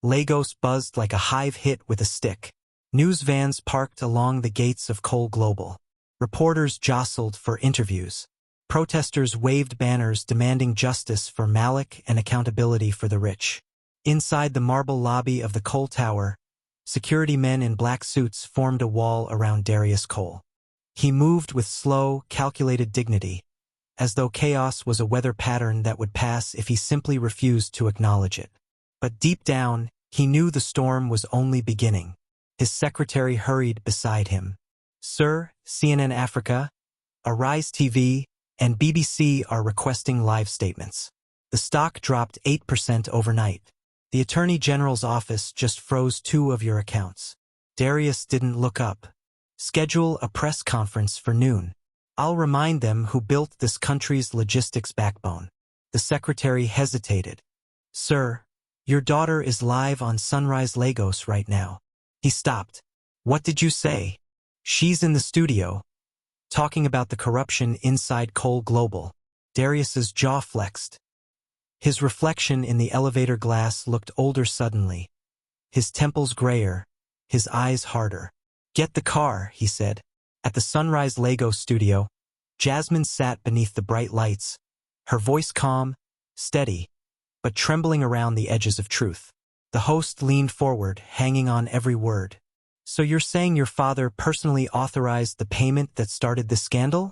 Lagos buzzed like a hive hit with a stick. News vans parked along the gates of Cole Global. Reporters jostled for interviews. Protesters waved banners demanding justice for Malik and accountability for the rich. Inside the marble lobby of the Cole Tower, security men in black suits formed a wall around Darius Cole. He moved with slow, calculated dignity, as though chaos was a weather pattern that would pass if he simply refused to acknowledge it. But deep down, he knew the storm was only beginning. His secretary hurried beside him. "Sir, CNN Africa, Arise TV, and BBC are requesting live statements." The stock dropped 8% overnight. "The Attorney General's office just froze 2 of your accounts." Darius didn't look up. "Schedule a press conference for noon. I'll remind them who built this country's logistics backbone." The secretary hesitated. "Sir, your daughter is live on Sunrise Lagos right now." He stopped. "What did you say?" "She's in the studio, talking about the corruption inside Cole Global." Darius's jaw flexed. His reflection in the elevator glass looked older suddenly. His temples grayer, his eyes harder. "Get the car," he said. At the Sunrise Lagos studio, Jasmine sat beneath the bright lights, her voice calm, steady, but trembling around the edges of truth. The host leaned forward, hanging on every word. "So you're saying your father personally authorized the payment that started this scandal?"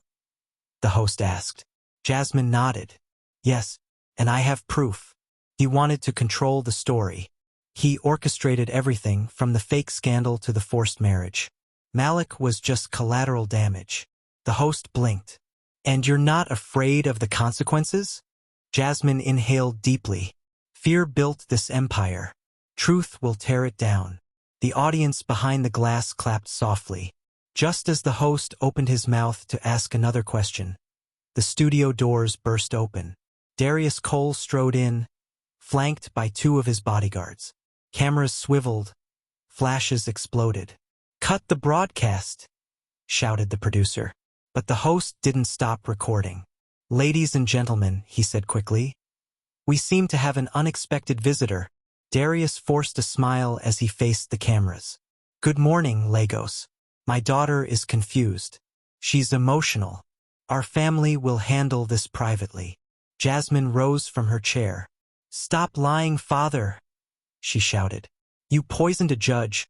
the host asked. Jasmine nodded. "Yes, and I have proof." He wanted to control the story. He orchestrated everything from the fake scandal to the forced marriage. Malik was just collateral damage. The host blinked. "And you're not afraid of the consequences?" Jasmine inhaled deeply. "Fear built this empire. Truth will tear it down." The audience behind the glass clapped softly. Just as the host opened his mouth to ask another question, the studio doors burst open. Darius Cole strode in, flanked by 2 of his bodyguards. Cameras swiveled, flashes exploded. "Cut the broadcast," shouted the producer. But the host didn't stop recording. "Ladies and gentlemen," he said quickly, "we seem to have an unexpected visitor." Darius forced a smile as he faced the cameras. "Good morning, Lagos. My daughter is confused. She's emotional. Our family will handle this privately." Jasmine rose from her chair. "Stop lying, father," she shouted. "You poisoned a judge,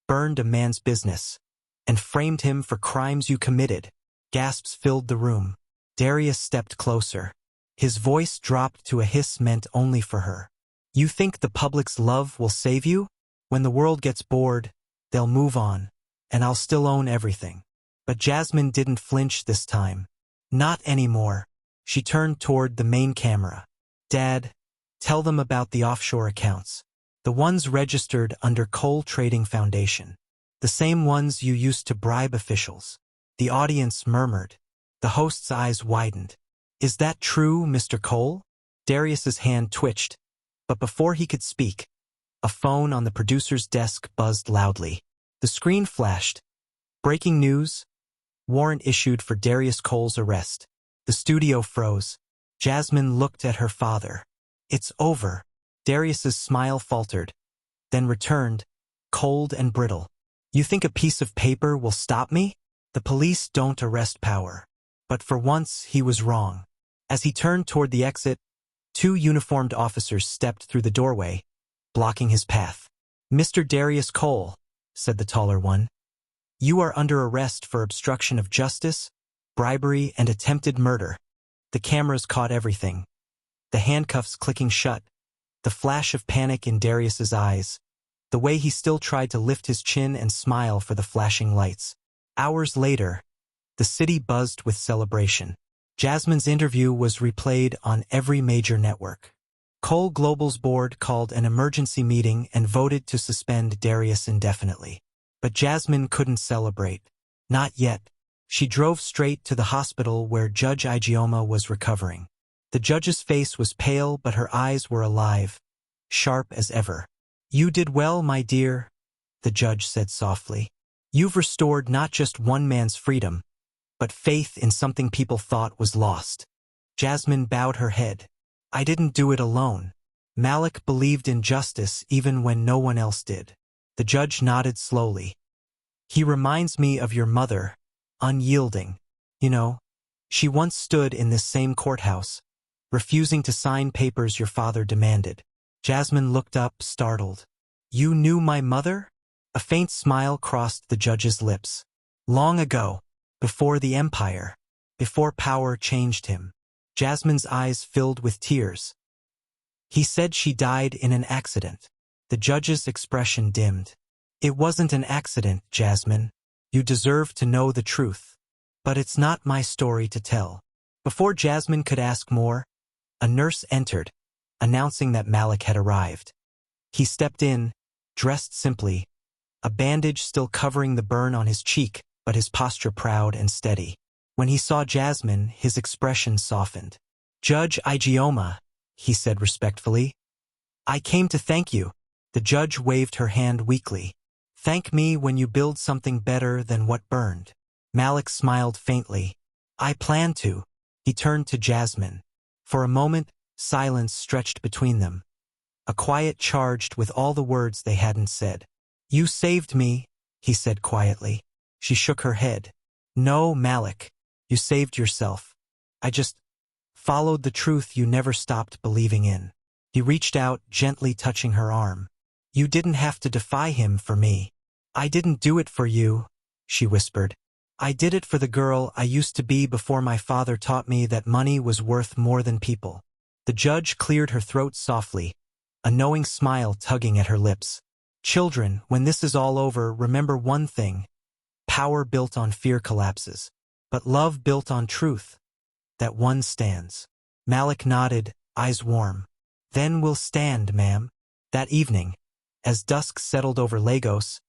burned a man's business, and framed him for crimes you committed." Gasps filled the room. Darius stepped closer. His voice dropped to a hiss meant only for her. "You think the public's love will save you? When the world gets bored, they'll move on, and I'll still own everything." But Jasmine didn't flinch this time. "Not anymore." She turned toward the main camera. "Dad, tell them about the offshore accounts. The ones registered under Cole Trading Foundation. The same ones you used to bribe officials." The audience murmured. The host's eyes widened. "Is that true, Mr. Cole?" Darius's hand twitched, but before he could speak, a phone on the producer's desk buzzed loudly. The screen flashed. "Breaking news. Warrant issued for Darius Cole's arrest." The studio froze. Jasmine looked at her father. "It's over." Darius's smile faltered, then returned, cold and brittle. "You think a piece of paper will stop me? The police don't arrest power. But for once, he was wrong. As he turned toward the exit, two uniformed officers stepped through the doorway, blocking his path. "Mr. Darius Cole," said the taller one, "you are under arrest for obstruction of justice, bribery, and attempted murder." The cameras caught everything. The handcuffs clicking shut, the flash of panic in Darius's eyes, the way he still tried to lift his chin and smile for the flashing lights. Hours later, the city buzzed with celebration. Jasmine's interview was replayed on every major network. Cole Global's board called an emergency meeting and voted to suspend Darius indefinitely. But Jasmine couldn't celebrate. Not yet. She drove straight to the hospital where Judge Ijeoma was recovering. The judge's face was pale, but her eyes were alive, sharp as ever. "You did well, my dear," the judge said softly. "You've restored not just one man's freedom, but faith in something people thought was lost." Jasmine bowed her head. "I didn't do it alone. Malik believed in justice even when no one else did." The judge nodded slowly. "He reminds me of your mother, unyielding. You know, she once stood in this same courthouse, refusing to sign papers your father demanded." Jasmine looked up, startled. "You knew my mother?" A faint smile crossed the judge's lips. "Long ago, before the empire, before power changed him." Jasmine's eyes filled with tears. "He said she died in an accident." The judge's expression dimmed. "It wasn't an accident, Jasmine. You deserve to know the truth. But it's not my story to tell." Before Jasmine could ask more, a nurse entered, announcing that Malik had arrived. He stepped in, dressed simply, a bandage still covering the burn on his cheek, but his posture proud and steady. When he saw Jasmine, his expression softened. "Judge Ijeoma," he said respectfully, "I came to thank you." The judge waved her hand weakly. "Thank me when you build something better than what burned." Malik smiled faintly. "I plan to." He turned to Jasmine. For a moment, silence stretched between them. A quiet charged with all the words they hadn't said. "You saved me," he said quietly. She shook her head. "No, Malik. You saved yourself. I just followed the truth you never stopped believing in." He reached out, gently touching her arm. "You didn't have to defy him for me." "I didn't do it for you," she whispered. "I did it for the girl I used to be before my father taught me that money was worth more than people." The judge cleared her throat softly, a knowing smile tugging at her lips. "Children, when this is all over, remember one thing. Power built on fear collapses, but love built on truth, that one stands." Malik nodded, eyes warm. "Then we'll stand, ma'am." That evening, as dusk settled over Lagos,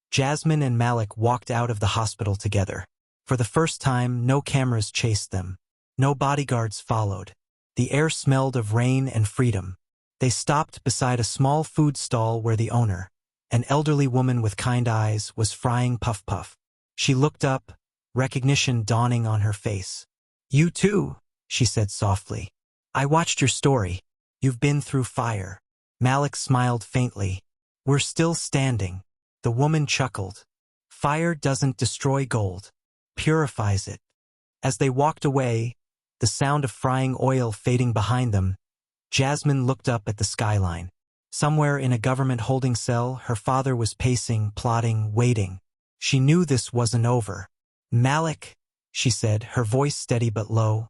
Jasmine and Malik walked out of the hospital together. For the first time, no cameras chased them. No bodyguards followed. The air smelled of rain and freedom. They stopped beside a small food stall where the owner, an elderly woman with kind eyes, was frying puff-puff. She looked up, recognition dawning on her face. "You too," she said softly. "I watched your story. You've been through fire." Malik smiled faintly. "We're still standing." The woman chuckled. "Fire doesn't destroy gold, purifies it." As they walked away, the sound of frying oil fading behind them, Jasmine looked up at the skyline. Somewhere in a government holding cell, her father was pacing, plotting, waiting. She knew this wasn't over. "Malik," she said, her voice steady but low,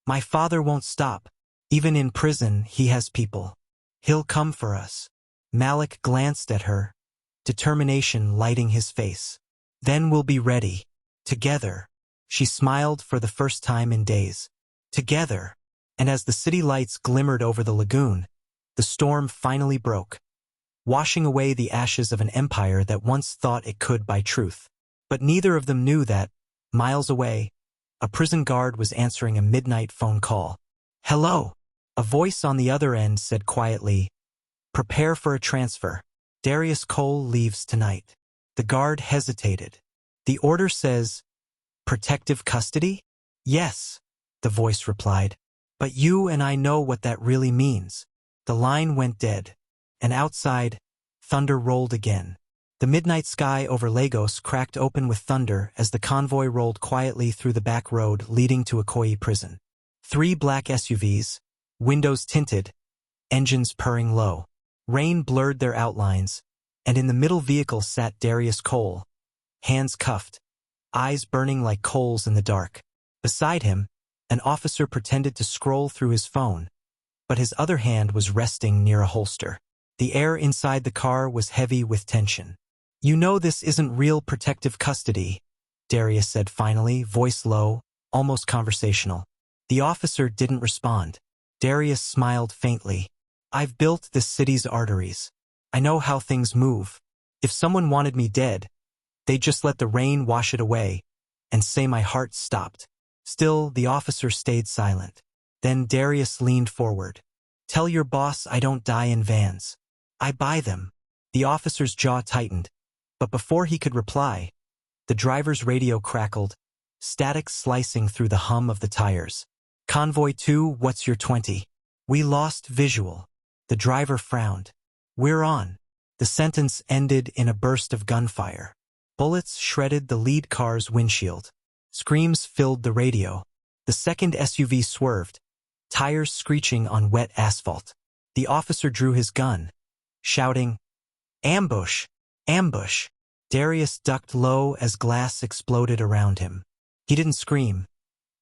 "my father won't stop. Even in prison, he has people. He'll come for us." Malik glanced at her, determination lighting his face. "Then we'll be ready. Together." She smiled for the first time in days. Together. And as the city lights glimmered over the lagoon, the storm finally broke, washing away the ashes of an empire that once thought it could by truth. But neither of them knew that, miles away, a prison guard was answering a midnight phone call. "Hello." A voice on the other end said quietly, "Prepare for a transfer. Darius Cole leaves tonight." The guard hesitated. "The order says, protective custody?" "Yes," the voice replied. "But you and I know what that really means." The line went dead, and outside, thunder rolled again. The midnight sky over Lagos cracked open with thunder as the convoy rolled quietly through the back road leading to Ikoyi prison. 3 black SUVs, windows tinted, engines purring low. Rain blurred their outlines, and in the middle vehicle sat Darius Cole, hands cuffed, eyes burning like coals in the dark. Beside him, an officer pretended to scroll through his phone, but his other hand was resting near a holster. The air inside the car was heavy with tension. "You know this isn't real protective custody," Darius said finally, voice low, almost conversational. The officer didn't respond. Darius smiled faintly. "I've built this city's arteries. I know how things move. If someone wanted me dead, they'd just let the rain wash it away and say my heart stopped." Still, the officer stayed silent. Then Darius leaned forward. "Tell your boss I don't die in vans. I buy them." The officer's jaw tightened, but before he could reply, the driver's radio crackled, static slicing through the hum of the tires. "Convoy 2, what's your 20? We lost visual." The driver frowned. "We're on." The sentence ended in a burst of gunfire. Bullets shredded the lead car's windshield. Screams filled the radio. The second SUV swerved, tires screeching on wet asphalt. The officer drew his gun, shouting, "Ambush! Ambush!" Darius ducked low as glass exploded around him. He didn't scream,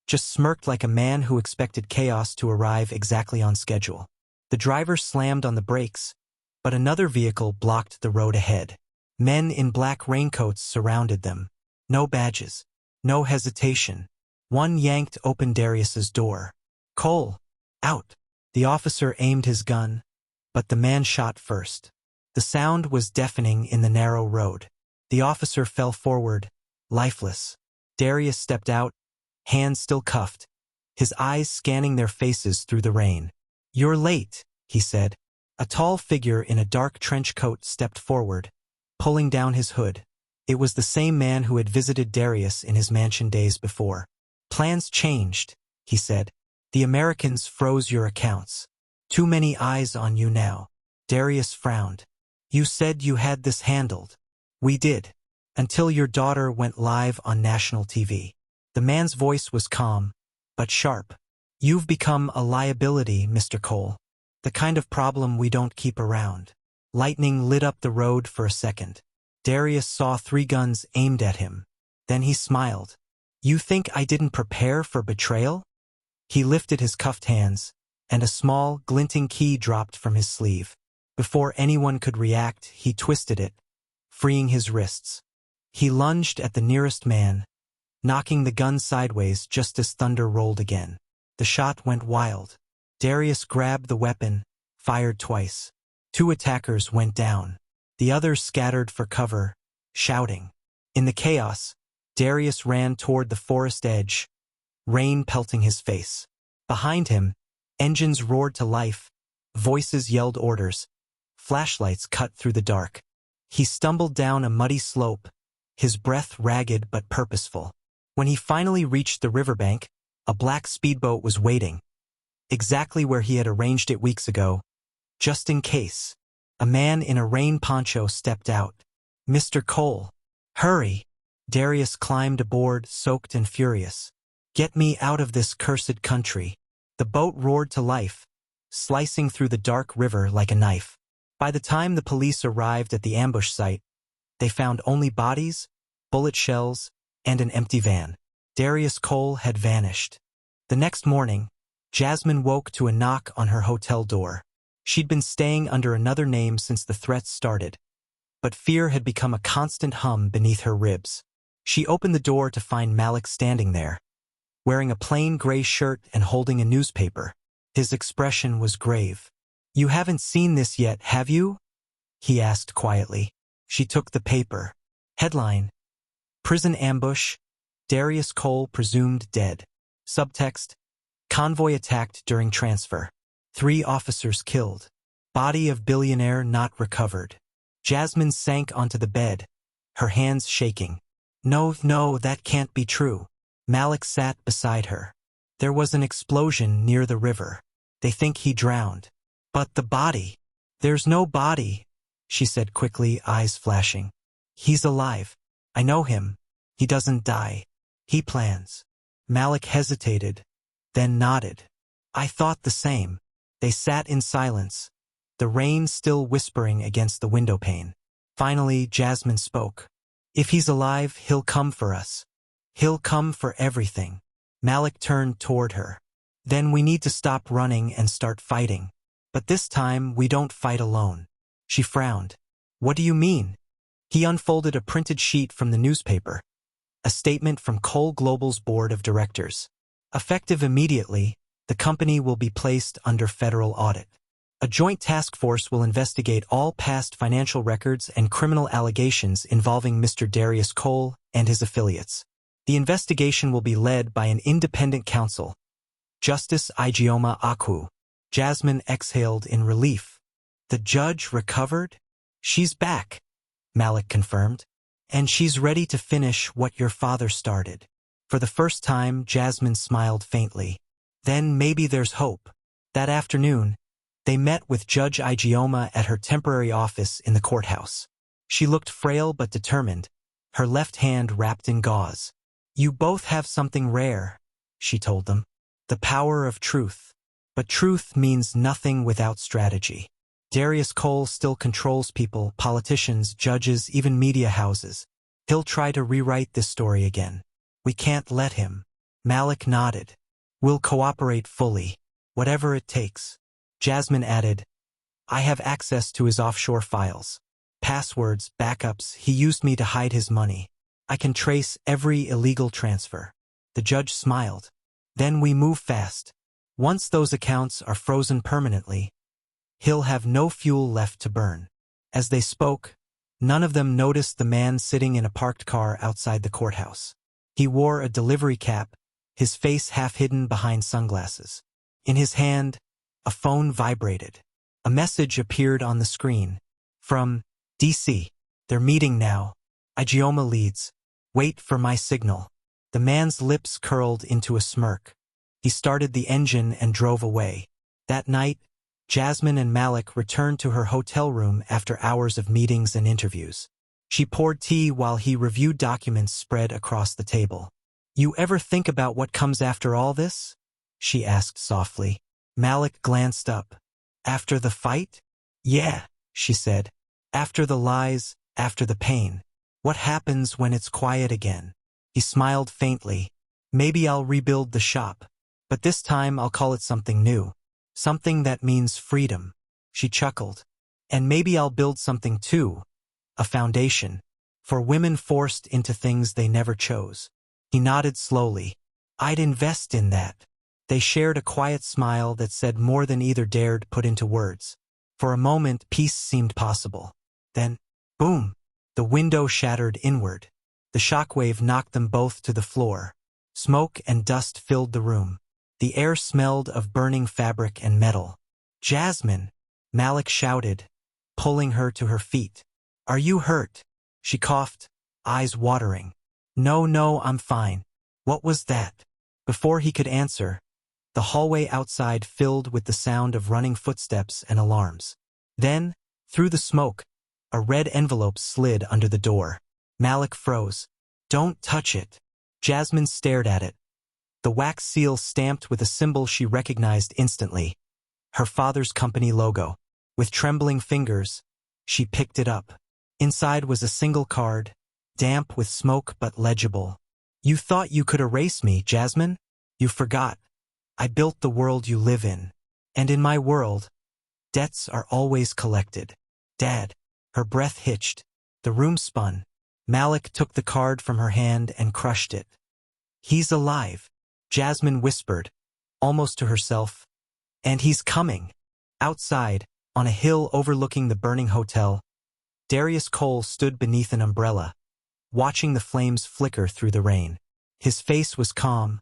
just smirked like a man who expected chaos to arrive exactly on schedule. The driver slammed on the brakes, but another vehicle blocked the road ahead. Men in black raincoats surrounded them. No badges. No hesitation. One yanked open Darius's door. "Cole, out!" The officer aimed his gun, but the man shot first. The sound was deafening in the narrow road. The officer fell forward, lifeless. Darius stepped out, hands still cuffed, his eyes scanning their faces through the rain. "You're late," he said. A tall figure in a dark trench coat stepped forward, pulling down his hood. It was the same man who had visited Darius in his mansion days before. "Plans changed," he said. "The Americans froze your accounts. Too many eyes on you now." Darius frowned. "You said you had this handled." "We did. Until your daughter went live on national TV." The man's voice was calm, but sharp. "You've become a liability, Mr. Cole. The kind of problem we don't keep around." Lightning lit up the road for a second. Darius saw 3 guns aimed at him. Then he smiled. "You think I didn't prepare for betrayal?" He lifted his cuffed hands, and a small, glinting key dropped from his sleeve. Before anyone could react, he twisted it, freeing his wrists. He lunged at the nearest man, knocking the gun sideways just as thunder rolled again. The shot went wild. Darius grabbed the weapon, fired twice. 2 attackers went down. The others scattered for cover, shouting. In the chaos, Darius ran toward the forest edge, rain pelting his face. Behind him, engines roared to life, voices yelled orders, flashlights cut through the dark. He stumbled down a muddy slope, his breath ragged but purposeful. When he finally reached the riverbank, a black speedboat was waiting, exactly where he had arranged it weeks ago, just in case. A man in a rain poncho stepped out. "Mr. Cole, hurry!" Darius climbed aboard, soaked and furious. "Get me out of this cursed country." The boat roared to life, slicing through the dark river like a knife. By the time the police arrived at the ambush site, they found only bodies, bullet shells, and an empty van. Darius Cole had vanished. The next morning, Jasmine woke to a knock on her hotel door. She'd been staying under another name since the threats started, but fear had become a constant hum beneath her ribs. She opened the door to find Malik standing there, wearing a plain gray shirt and holding a newspaper. His expression was grave. "You haven't seen this yet, have you?" he asked quietly. She took the paper. Headline: Prison Ambush, Darius Cole presumed dead. Subtext: Convoy attacked during transfer. 3 officers killed. Body of billionaire not recovered. Jasmine sank onto the bed, her hands shaking. No, that can't be true." Malik sat beside her. "There was an explosion near the river. They think he drowned. But the body—" "There's no body," she said quickly, eyes flashing. He's alive. I know him. He doesn't die. He plans. Malik hesitated, then nodded. I thought the same. They sat in silence, the rain still whispering against the windowpane. Finally, Jasmine spoke. If he's alive, he'll come for us. He'll come for everything. Malik turned toward her. Then we need to stop running and start fighting. But this time, we don't fight alone. She frowned. What do you mean? He unfolded a printed sheet from the newspaper. A statement from Cole Global's board of directors. Effective immediately, the company will be placed under federal audit. A joint task force will investigate all past financial records and criminal allegations involving Mr. Darius Cole and his affiliates. The investigation will be led by an independent counsel, Justice Ijeoma Aku. Jasmine exhaled in relief. The judge recovered? She's back, Malik confirmed. And she's ready to finish what your father started. For the first time, Jasmine smiled faintly. Then maybe there's hope. That afternoon, they met with Judge Ijeoma at her temporary office in the courthouse. She looked frail but determined, her left hand wrapped in gauze. You both have something rare, she told them. The power of truth. But truth means nothing without strategy. Darius Cole still controls people, politicians, judges, even media houses. He'll try to rewrite this story again. We can't let him. Malik nodded. We'll cooperate fully, whatever it takes. Jasmine added, I have access to his offshore files. Passwords, backups, he used me to hide his money. I can trace every illegal transfer. The judge smiled. Then we move fast. Once those accounts are frozen permanently, he'll have no fuel left to burn. As they spoke, none of them noticed the man sitting in a parked car outside the courthouse. He wore a delivery cap, his face half hidden behind sunglasses. In his hand, a phone vibrated. A message appeared on the screen. From DC. They're meeting now. Ijeoma leads. Wait for my signal. The man's lips curled into a smirk. He started the engine and drove away. That night, Jasmine and Malik returned to her hotel room after hours of meetings and interviews. She poured tea while he reviewed documents spread across the table. You ever think about what comes after all this? She asked softly. Malik glanced up. After the fight? Yeah, she said. After the lies, after the pain. What happens when it's quiet again? He smiled faintly. Maybe I'll rebuild the shop. But this time I'll call it something new. Something that means freedom. She chuckled. And maybe I'll build something too. A foundation. For women forced into things they never chose. He nodded slowly. I'd invest in that. They shared a quiet smile that said more than either dared put into words. For a moment, peace seemed possible. Then, boom! The window shattered inward. The shockwave knocked them both to the floor. Smoke and dust filled the room. The air smelled of burning fabric and metal. Jasmine! Malik shouted, pulling her to her feet. Are you hurt? She coughed, eyes watering. No, I'm fine. What was that? Before he could answer, the hallway outside filled with the sound of running footsteps and alarms. Then, through the smoke, a red envelope slid under the door. Malik froze. Don't touch it. Jasmine stared at it. The wax seal stamped with a symbol she recognized instantly. Her father's company logo. With trembling fingers, she picked it up. Inside was a single card, damp with smoke but legible. You thought you could erase me, Jasmine? You forgot. I built the world you live in. And in my world, debts are always collected. Dad. Her breath hitched. The room spun. Malik took the card from her hand and crushed it. He's alive, Jasmine whispered, almost to herself. And he's coming. Outside, on a hill overlooking the burning hotel, Darius Cole stood beneath an umbrella, watching the flames flicker through the rain. His face was calm,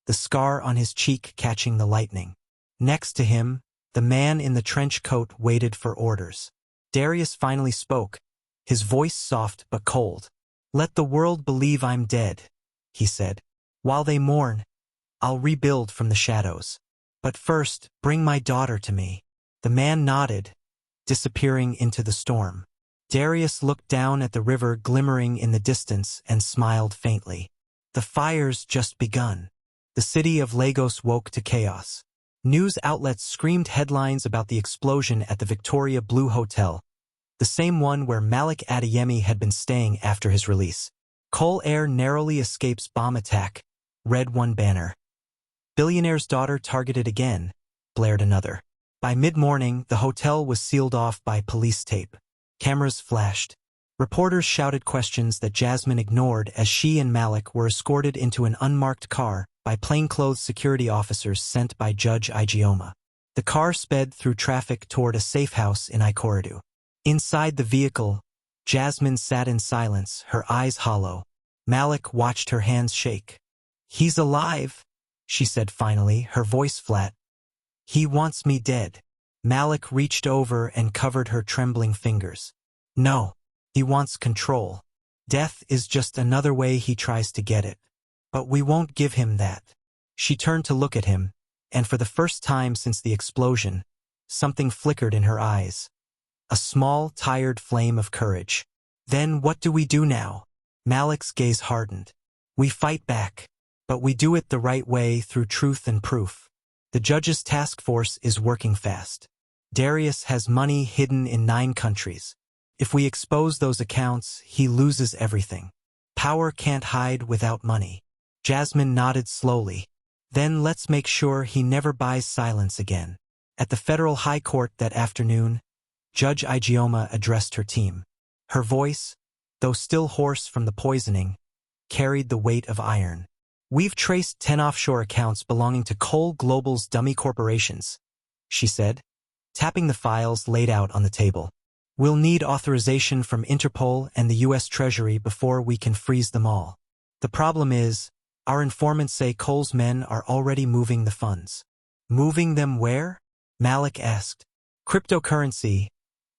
the scar on his cheek catching the lightning. Next to him, the man in the trench coat waited for orders. Darius finally spoke, his voice soft but cold. Let the world believe I'm dead, he said. While they mourn, I'll rebuild from the shadows. But first, bring my daughter to me. The man nodded, disappearing into the storm. Darius looked down at the river glimmering in the distance and smiled faintly. The fire's just begun. The city of Lagos woke to chaos. News outlets screamed headlines about the explosion at the Victoria Blue Hotel, the same one where Malik Adeyemi had been staying after his release. Cole heir narrowly escapes bomb attack, read one banner. Billionaire's daughter targeted again, blared another. By mid-morning, the hotel was sealed off by police tape. Cameras flashed. Reporters shouted questions that Jasmine ignored as she and Malik were escorted into an unmarked car by plainclothes security officers sent by Judge Ijeoma. The car sped through traffic toward a safe house in Ikorodu. Inside the vehicle, Jasmine sat in silence, her eyes hollow. Malik watched her hands shake. "He's alive," she said finally, her voice flat. "He wants me dead." Malik reached over and covered her trembling fingers. "No, he wants control. Death is just another way he tries to get it. But we won't give him that." She turned to look at him, and for the first time since the explosion, something flickered in her eyes. A small, tired flame of courage. "Then what do we do now?" Malik's gaze hardened. "We fight back, but we do it the right way through truth and proof. The judge's task force is working fast. Darius has money hidden in 9 countries. If we expose those accounts, he loses everything. Power can't hide without money." Jasmine nodded slowly. "Then let's make sure he never buys silence again." At the federal high court that afternoon, Judge Ijeoma addressed her team. Her voice, though still hoarse from the poisoning, carried the weight of iron. "We've traced 10 offshore accounts belonging to Cole Global's dummy corporations," she said, tapping the files laid out on the table. "We'll need authorization from Interpol and the U.S. Treasury before we can freeze them all. The problem is, our informants say Cole's men are already moving the funds." "Moving them where?" Malik asked. "Cryptocurrency,"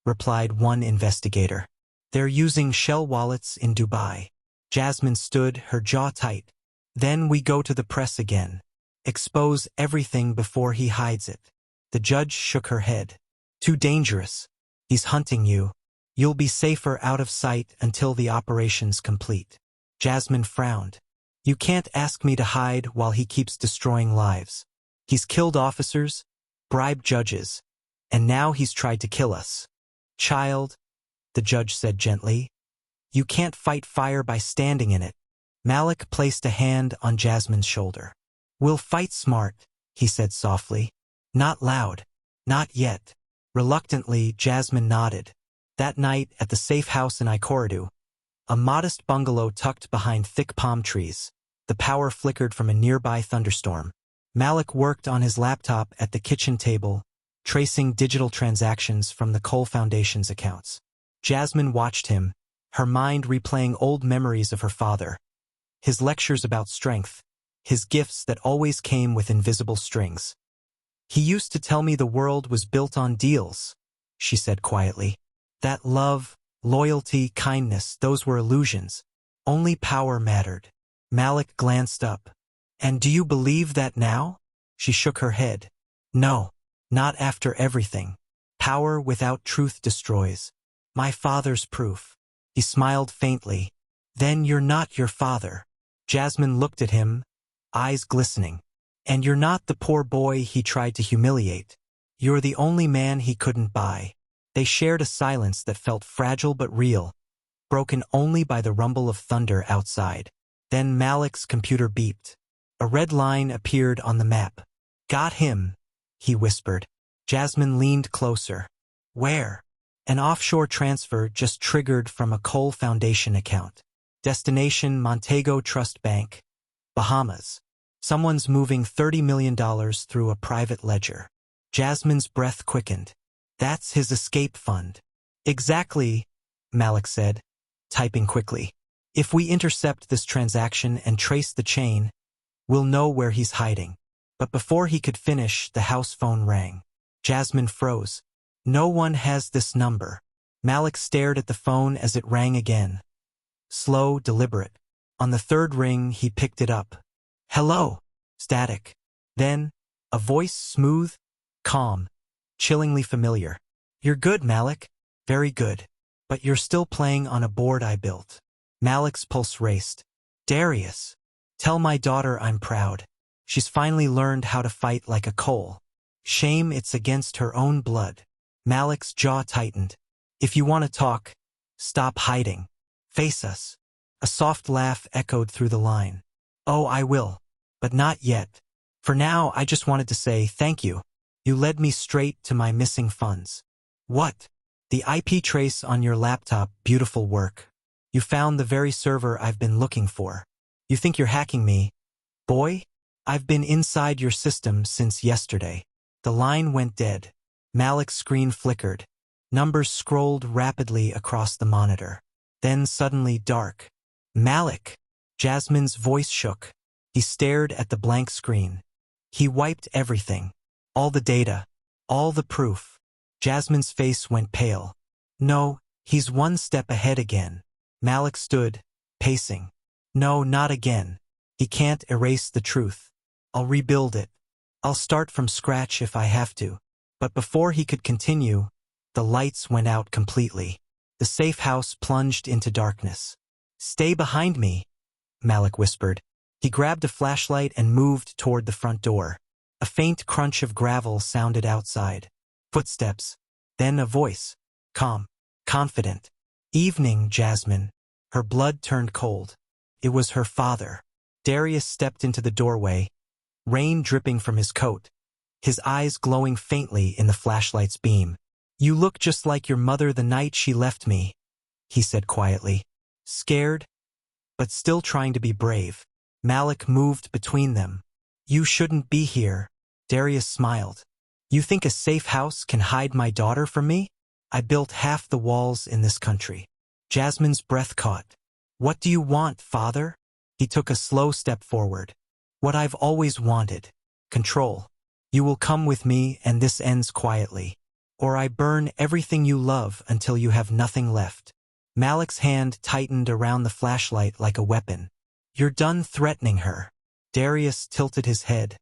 replied one investigator. "They're using shell wallets in Dubai." Jasmine stood, her jaw tight. "Then we go to the press again. Expose everything before he hides it." The judge shook her head. "Too dangerous. He's hunting you. You'll be safer out of sight until the operation's complete." Jasmine frowned. "You can't ask me to hide while he keeps destroying lives. He's killed officers, bribed judges, and now he's tried to kill us." "Child," the judge said gently, "you can't fight fire by standing in it." Malik placed a hand on Jasmine's shoulder. "We'll fight smart," he said softly. "Not loud. Not yet." Reluctantly, Jasmine nodded. That night at the safe house in Ikorodu, a modest bungalow tucked behind thick palm trees, the power flickered from a nearby thunderstorm. Malik worked on his laptop at the kitchen table, tracing digital transactions from the Cole Foundation's accounts. Jasmine watched him, her mind replaying old memories of her father. His lectures about strength, his gifts that always came with invisible strings. "He used to tell me the world was built on deals," she said quietly. "That love, loyalty, kindness, those were illusions. Only power mattered." Malik glanced up. "And do you believe that now?" She shook her head. "No, not after everything. Power without truth destroys. My father's proof." He smiled faintly. "Then you're not your father." Jasmine looked at him, eyes glistening. "And you're not the poor boy he tried to humiliate. You're the only man he couldn't buy." They shared a silence that felt fragile but real, broken only by the rumble of thunder outside. Then Malik's computer beeped. A red line appeared on the map. "Got him," he whispered. Jasmine leaned closer. "Where?" "An offshore transfer just triggered from a Cole Foundation account. Destination Montego Trust Bank, Bahamas. Someone's moving $30 million through a private ledger." Jasmine's breath quickened. "That's his escape fund." "Exactly," Malik said, typing quickly. "If we intercept this transaction and trace the chain, we'll know where he's hiding." But before he could finish, the house phone rang. Jasmine froze. "No one has this number." Malik stared at the phone as it rang again. Slow, deliberate. On the third ring, he picked it up. "Hello." Static. Then, a voice smooth, calm, chillingly familiar. "You're good, Malik. Very good. But you're still playing on a board I built. Malik's pulse raced. Darius, tell my daughter I'm proud. She's finally learned how to fight like a Cole. Shame it's against her own blood. Malik's jaw tightened. If you want to talk, stop hiding. Face us. A soft laugh echoed through the line. Oh, I will. But not yet. For now, I just wanted to say thank you. You led me straight to my missing funds. What? The IP trace on your laptop, beautiful work. You found the very server I've been looking for. You think you're hacking me? Boy? I've been inside your system since yesterday. The line went dead. Malik's screen flickered. Numbers scrolled rapidly across the monitor. Then suddenly dark. Malik! Jasmine's voice shook. He stared at the blank screen. He wiped everything. All the data. All the proof. Jasmine's face went pale. No, he's one step ahead again. Malik stood, pacing. No, not again. He can't erase the truth. I'll rebuild it. I'll start from scratch if I have to. But before he could continue, the lights went out completely. The safe house plunged into darkness. Stay behind me, Malik whispered. He grabbed a flashlight and moved toward the front door. A faint crunch of gravel sounded outside. Footsteps. Then a voice. Calm. Confident. Evening, Jasmine. Her blood turned cold. It was her father. Darius stepped into the doorway, rain dripping from his coat, his eyes glowing faintly in the flashlight's beam. You look just like your mother the night she left me, he said quietly. Scared, but still trying to be brave. Malik moved between them. You shouldn't be here. Darius smiled. You think a safe house can hide my daughter from me? I built half the walls in this country. Jasmine's breath caught. What do you want, father? He took a slow step forward. What I've always wanted. Control. You will come with me and this ends quietly. Or I burn everything you love until you have nothing left. Malik's hand tightened around the flashlight like a weapon. You're done threatening her. Darius tilted his head,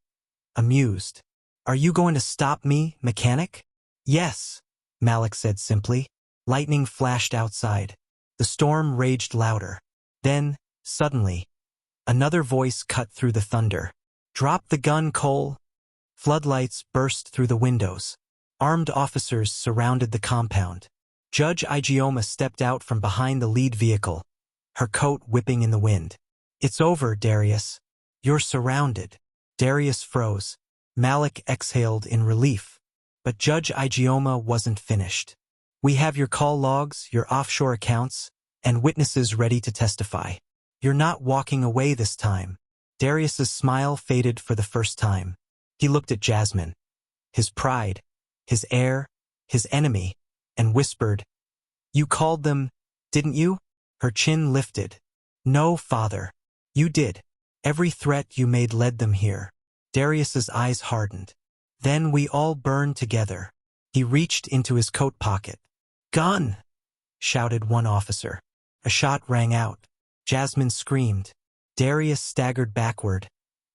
amused. Are you going to stop me, mechanic? Yes, Malik said simply. Lightning flashed outside. The storm raged louder. Then, suddenly, another voice cut through the thunder. Drop the gun, Cole. Floodlights burst through the windows. Armed officers surrounded the compound. Judge Ijeoma stepped out from behind the lead vehicle, her coat whipping in the wind. It's over, Darius. You're surrounded. Darius froze. Malik exhaled in relief. But Judge Ijeoma wasn't finished. We have your call logs, your offshore accounts, and witnesses ready to testify. You're not walking away this time. Darius's smile faded for the first time. He looked at Jasmine. His pride, his heir, his enemy, and whispered, You called them, didn't you? Her chin lifted. No, father. You did. Every threat you made led them here. Darius's eyes hardened. Then we all burned together. He reached into his coat pocket. Gun! Shouted one officer. A shot rang out. Jasmine screamed. Darius staggered backward,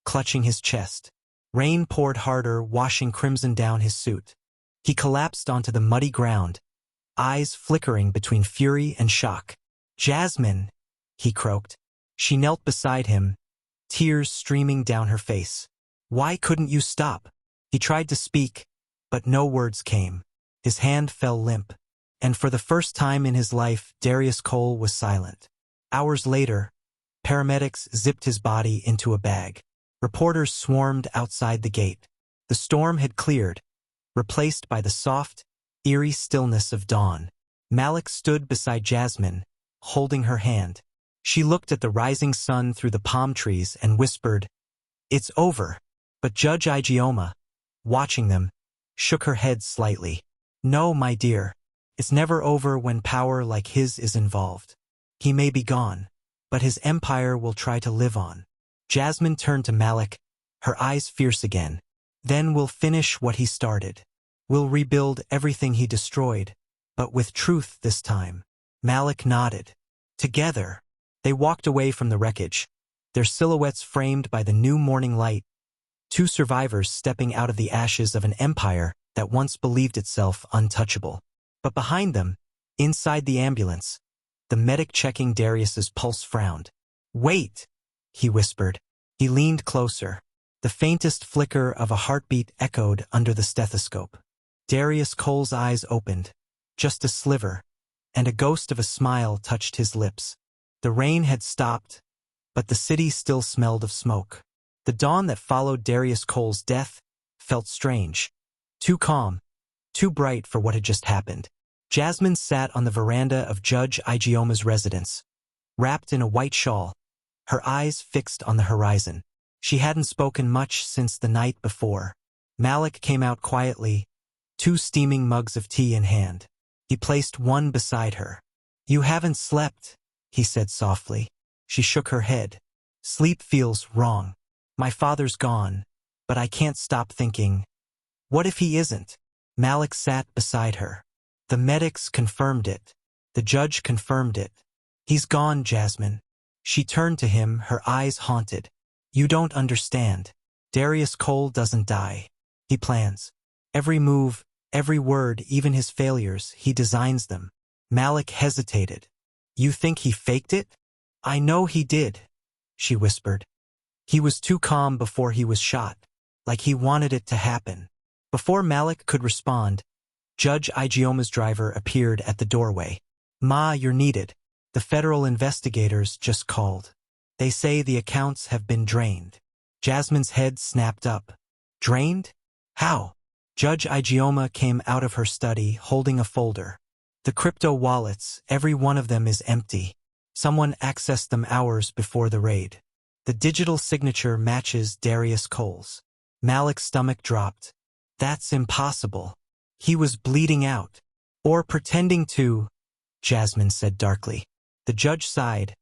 clutching his chest. Rain poured harder, washing crimson down his suit. He collapsed onto the muddy ground, eyes flickering between fury and shock. Jasmine, he croaked. She knelt beside him, tears streaming down her face. Why couldn't you stop? He tried to speak, but no words came. His hand fell limp, and for the first time in his life, Darius Cole was silent. Hours later, paramedics zipped his body into a bag. Reporters swarmed outside the gate. The storm had cleared, replaced by the soft, eerie stillness of dawn. Malik stood beside Jasmine, holding her hand. She looked at the rising sun through the palm trees and whispered, It's over. But Judge Ijeoma, watching them, shook her head slightly. No, my dear. It's never over when power like his is involved. He may be gone, but his empire will try to live on. Jasmine turned to Malik, her eyes fierce again. Then we'll finish what he started. We'll rebuild everything he destroyed, but with truth this time. Malik nodded. Together, they walked away from the wreckage, their silhouettes framed by the new morning light, two survivors stepping out of the ashes of an empire that once believed itself untouchable. But behind them, Inside the ambulance, the medic checking Darius's pulse frowned. "Wait," he whispered. He leaned closer. The faintest flicker of a heartbeat echoed under the stethoscope. Darius Cole's eyes opened, just a sliver, and a ghost of a smile touched his lips. The rain had stopped, but the city still smelled of smoke. The dawn that followed Darius Cole's death felt strange. Too calm, too bright for what had just happened. Jasmine sat on the veranda of Judge Ijeoma's residence, wrapped in a white shawl, her eyes fixed on the horizon. She hadn't spoken much since the night before. Malik came out quietly, 2 steaming mugs of tea in hand. He placed one beside her. "You haven't slept," he said softly. She shook her head. "Sleep feels wrong. My father's gone, but I can't stop thinking. What if he isn't?" Malik sat beside her. "The medics confirmed it. The judge confirmed it. He's gone, Jasmine." She turned to him, her eyes haunted. "You don't understand. Darius Cole doesn't die. He plans. Every move, every word, even his failures, he designs them." Malik hesitated. "You think he faked it?" "I know he did," she whispered. "He was too calm before he was shot, like he wanted it to happen." Before Malik could respond, Judge Ijeoma's driver appeared at the doorway. "Ma, you're needed. The federal investigators just called. They say the accounts have been drained." Jasmine's head snapped up. "Drained? How?" Judge Ijeoma came out of her study holding a folder. "The crypto wallets, every one of them is empty. Someone accessed them hours before the raid. The digital signature matches Darius Cole's." Malik's stomach dropped. "That's impossible. He was bleeding out. Or pretending to," Jasmine said darkly. The judge sighed,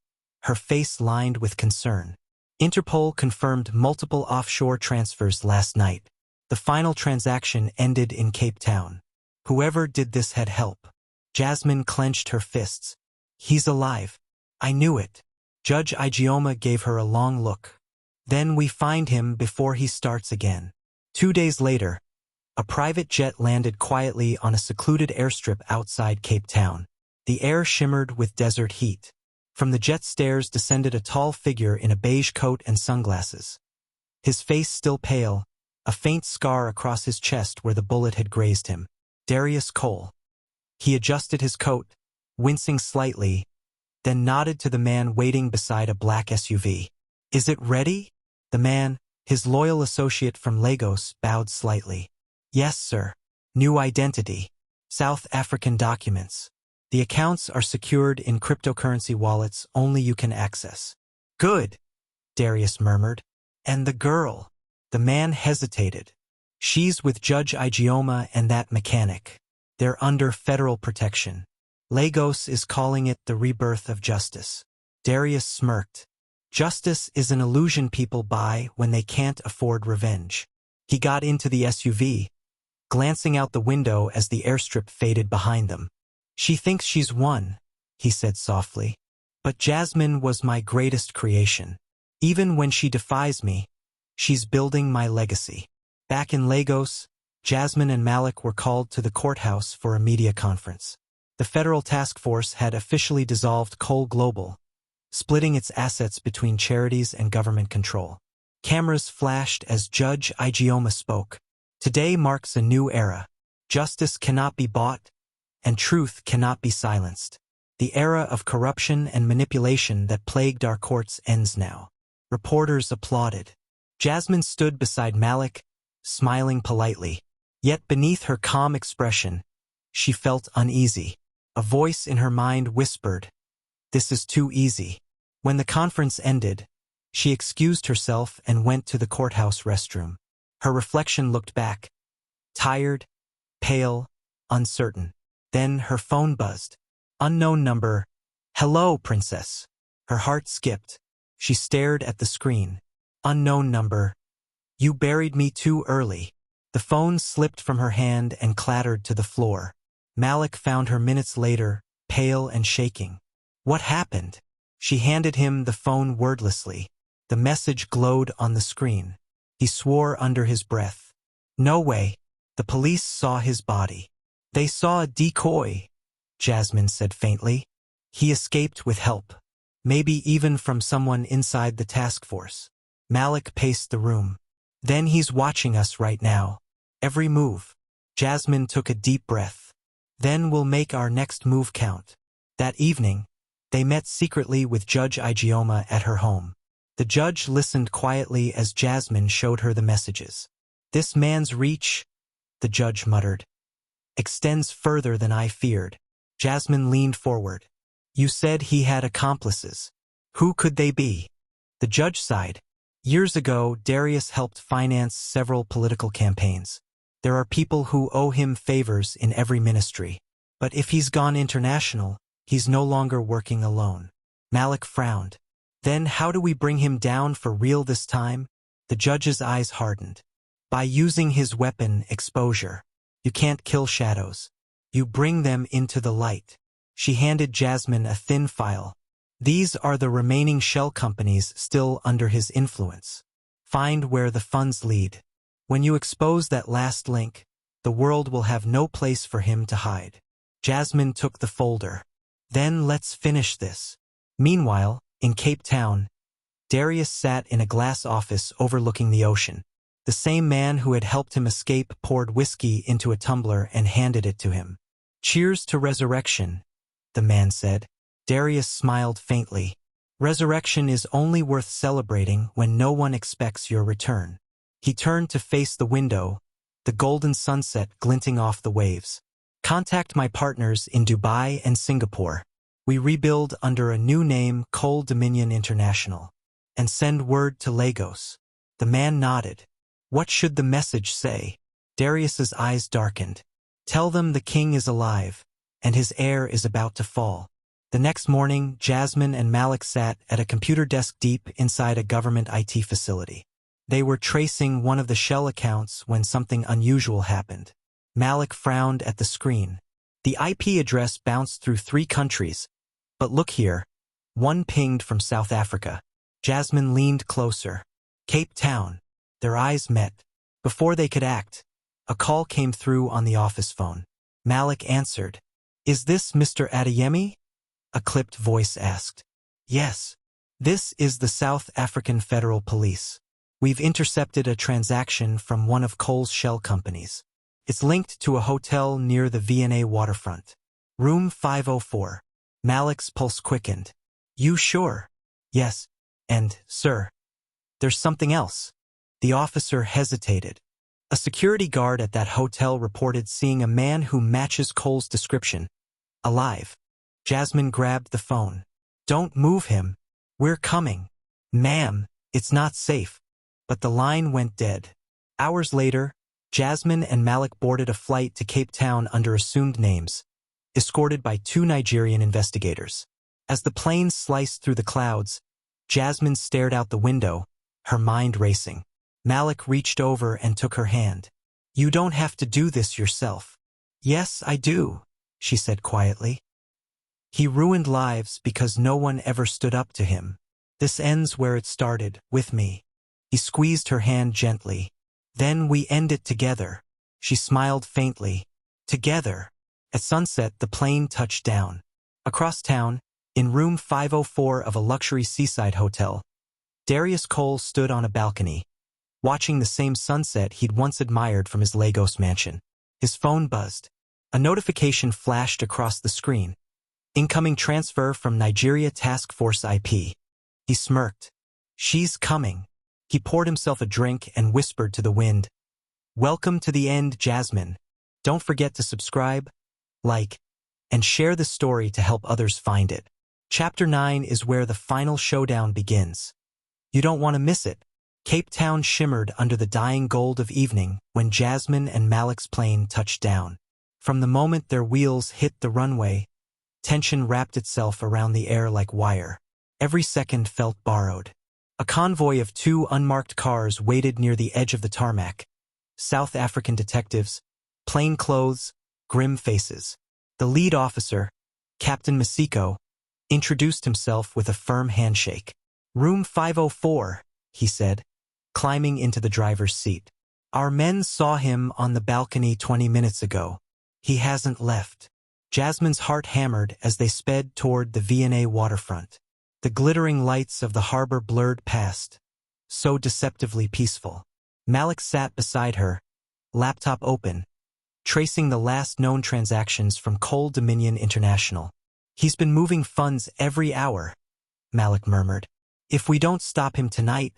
her face lined with concern. "Interpol confirmed multiple offshore transfers last night. The final transaction ended in Cape Town. Whoever did this had help." Jasmine clenched her fists. "He's alive. I knew it." Judge Ijeoma gave her a long look. "Then we find him before he starts again." 2 days later, a private jet landed quietly on a secluded airstrip outside Cape Town. The air shimmered with desert heat. From the jet stairs descended a tall figure in a beige coat and sunglasses. His face still pale, a faint scar across his chest where the bullet had grazed him. Darius Cole. He adjusted his coat, wincing slightly, then nodded to the man waiting beside a black SUV. "Is it ready?" The man, his loyal associate from Lagos, bowed slightly. "Yes, sir. New identity. South African documents. The accounts are secured in cryptocurrency wallets only you can access." "Good," Darius murmured. "And the girl?" The man hesitated. "She's with Judge Ijeoma and that mechanic. They're under federal protection. Lagos is calling it the rebirth of justice." Darius smirked. "Justice is an illusion people buy when they can't afford revenge." He got into the SUV, glancing out the window as the airstrip faded behind them. "She thinks she's won," he said softly. "But Jasmine was my greatest creation. Even when she defies me, she's building my legacy." Back in Lagos, Jasmine and Malik were called to the courthouse for a media conference. The federal task force had officially dissolved Cole Global, splitting its assets between charities and government control. Cameras flashed as Judge Ijeoma spoke. "Today marks a new era. Justice cannot be bought, and truth cannot be silenced. The era of corruption and manipulation that plagued our courts ends now." Reporters applauded. Jasmine stood beside Malik, smiling politely. Yet beneath her calm expression, she felt uneasy. A voice in her mind whispered, "This is too easy." When the conference ended, she excused herself and went to the courthouse restroom. Her reflection looked back, tired, pale, uncertain. Then her phone buzzed. Unknown number. "Hello, princess." Her heart skipped. She stared at the screen. Unknown number. "You buried me too early." The phone slipped from her hand and clattered to the floor. Malik found her minutes later, pale and shaking. "What happened?" She handed him the phone wordlessly. The message glowed on the screen. He swore under his breath. "No way. The police saw his body. They saw a decoy." Jasmine said faintly. He escaped with help. Maybe even from someone inside the task force. Malik paced the room. Then he's watching us right now. Every move. Jasmine took a deep breath. Then we'll make our next move count. That evening, they met secretly with Judge Ijeoma at her home. The judge listened quietly as Jasmine showed her the messages. This man's reach, the judge muttered, extends further than I feared. Jasmine leaned forward. You said he had accomplices. Who could they be? The judge sighed. Years ago, Darius helped finance several political campaigns. There are people who owe him favors in every ministry. But if he's gone international, he's no longer working alone. Malik frowned. Then how do we bring him down for real this time? The judge's eyes hardened. By using his weapon, exposure. You can't kill shadows. You bring them into the light. She handed Jasmine a thin file. These are the remaining shell companies still under his influence. Find where the funds lead. When you expose that last link, the world will have no place for him to hide. Jasmine took the folder. Then let's finish this. Meanwhile, in Cape Town, Darius sat in a glass office overlooking the ocean. The same man who had helped him escape poured whiskey into a tumbler and handed it to him. Cheers to resurrection, the man said. Darius smiled faintly. Resurrection is only worth celebrating when no one expects your return. He turned to face the window, the golden sunset glinting off the waves. Contact my partners in Dubai and Singapore. We rebuild under a new name, Cole Dominion International. And send word to Lagos. The man nodded. What should the message say? Darius's eyes darkened. Tell them the king is alive, and his heir is about to fall. The next morning, Jasmine and Malik sat at a computer desk deep inside a government IT facility. They were tracing one of the shell accounts when something unusual happened. Malik frowned at the screen. The IP address bounced through 3 countries. But look here. One pinged from South Africa. Jasmine leaned closer. Cape Town. Their eyes met. Before they could act, a call came through on the office phone. Malik answered. Is this Mr. Adeyemi? A clipped voice asked. Yes. This is the South African Federal Police. We've intercepted a transaction from one of Cole's shell companies. It's linked to a hotel near the V&A waterfront. Room 504. Malik's pulse quickened. You sure? Yes. And, sir, there's something else. The officer hesitated. A security guard at that hotel reported seeing a man who matches Cole's description. Alive. Jasmine grabbed the phone. Don't move him. We're coming. Ma'am, it's not safe. But the line went dead. Hours later, Jasmine and Malik boarded a flight to Cape Town under assumed names, escorted by 2 Nigerian investigators. As the plane sliced through the clouds, Jasmine stared out the window, her mind racing. Malik reached over and took her hand. You don't have to do this yourself. Yes, I do, she said quietly. He ruined lives because no one ever stood up to him. This ends where it started, with me. He squeezed her hand gently. Then we end it together. She smiled faintly. Together. At sunset, the plane touched down. Across town, in room 504 of a luxury seaside hotel, Darius Cole stood on a balcony, watching the same sunset he'd once admired from his Lagos mansion. His phone buzzed. A notification flashed across the screen. Incoming transfer from Nigeria Task Force IP. He smirked. She's coming. He poured himself a drink and whispered to the wind. Welcome to the end, Jasmine. Don't forget to subscribe, like, and share the story to help others find it. Chapter 9 is where the final showdown begins. You don't want to miss it. Cape Town shimmered under the dying gold of evening when Jasmine and Malik's plane touched down. From the moment their wheels hit the runway, tension wrapped itself around the air like wire. Every second felt borrowed. A convoy of 2 unmarked cars waited near the edge of the tarmac. South African detectives, plain clothes, grim faces. The lead officer, Captain Masiko, introduced himself with a firm handshake. Room 504, he said, climbing into the driver's seat. Our men saw him on the balcony 20 minutes ago. He hasn't left. Jasmine's heart hammered as they sped toward the V&A waterfront. The glittering lights of the harbor blurred past, so deceptively peaceful. Malik sat beside her, laptop open, tracing the last known transactions from Cole Dominion International. "He's been moving funds every hour," Malik murmured. "If we don't stop him tonight,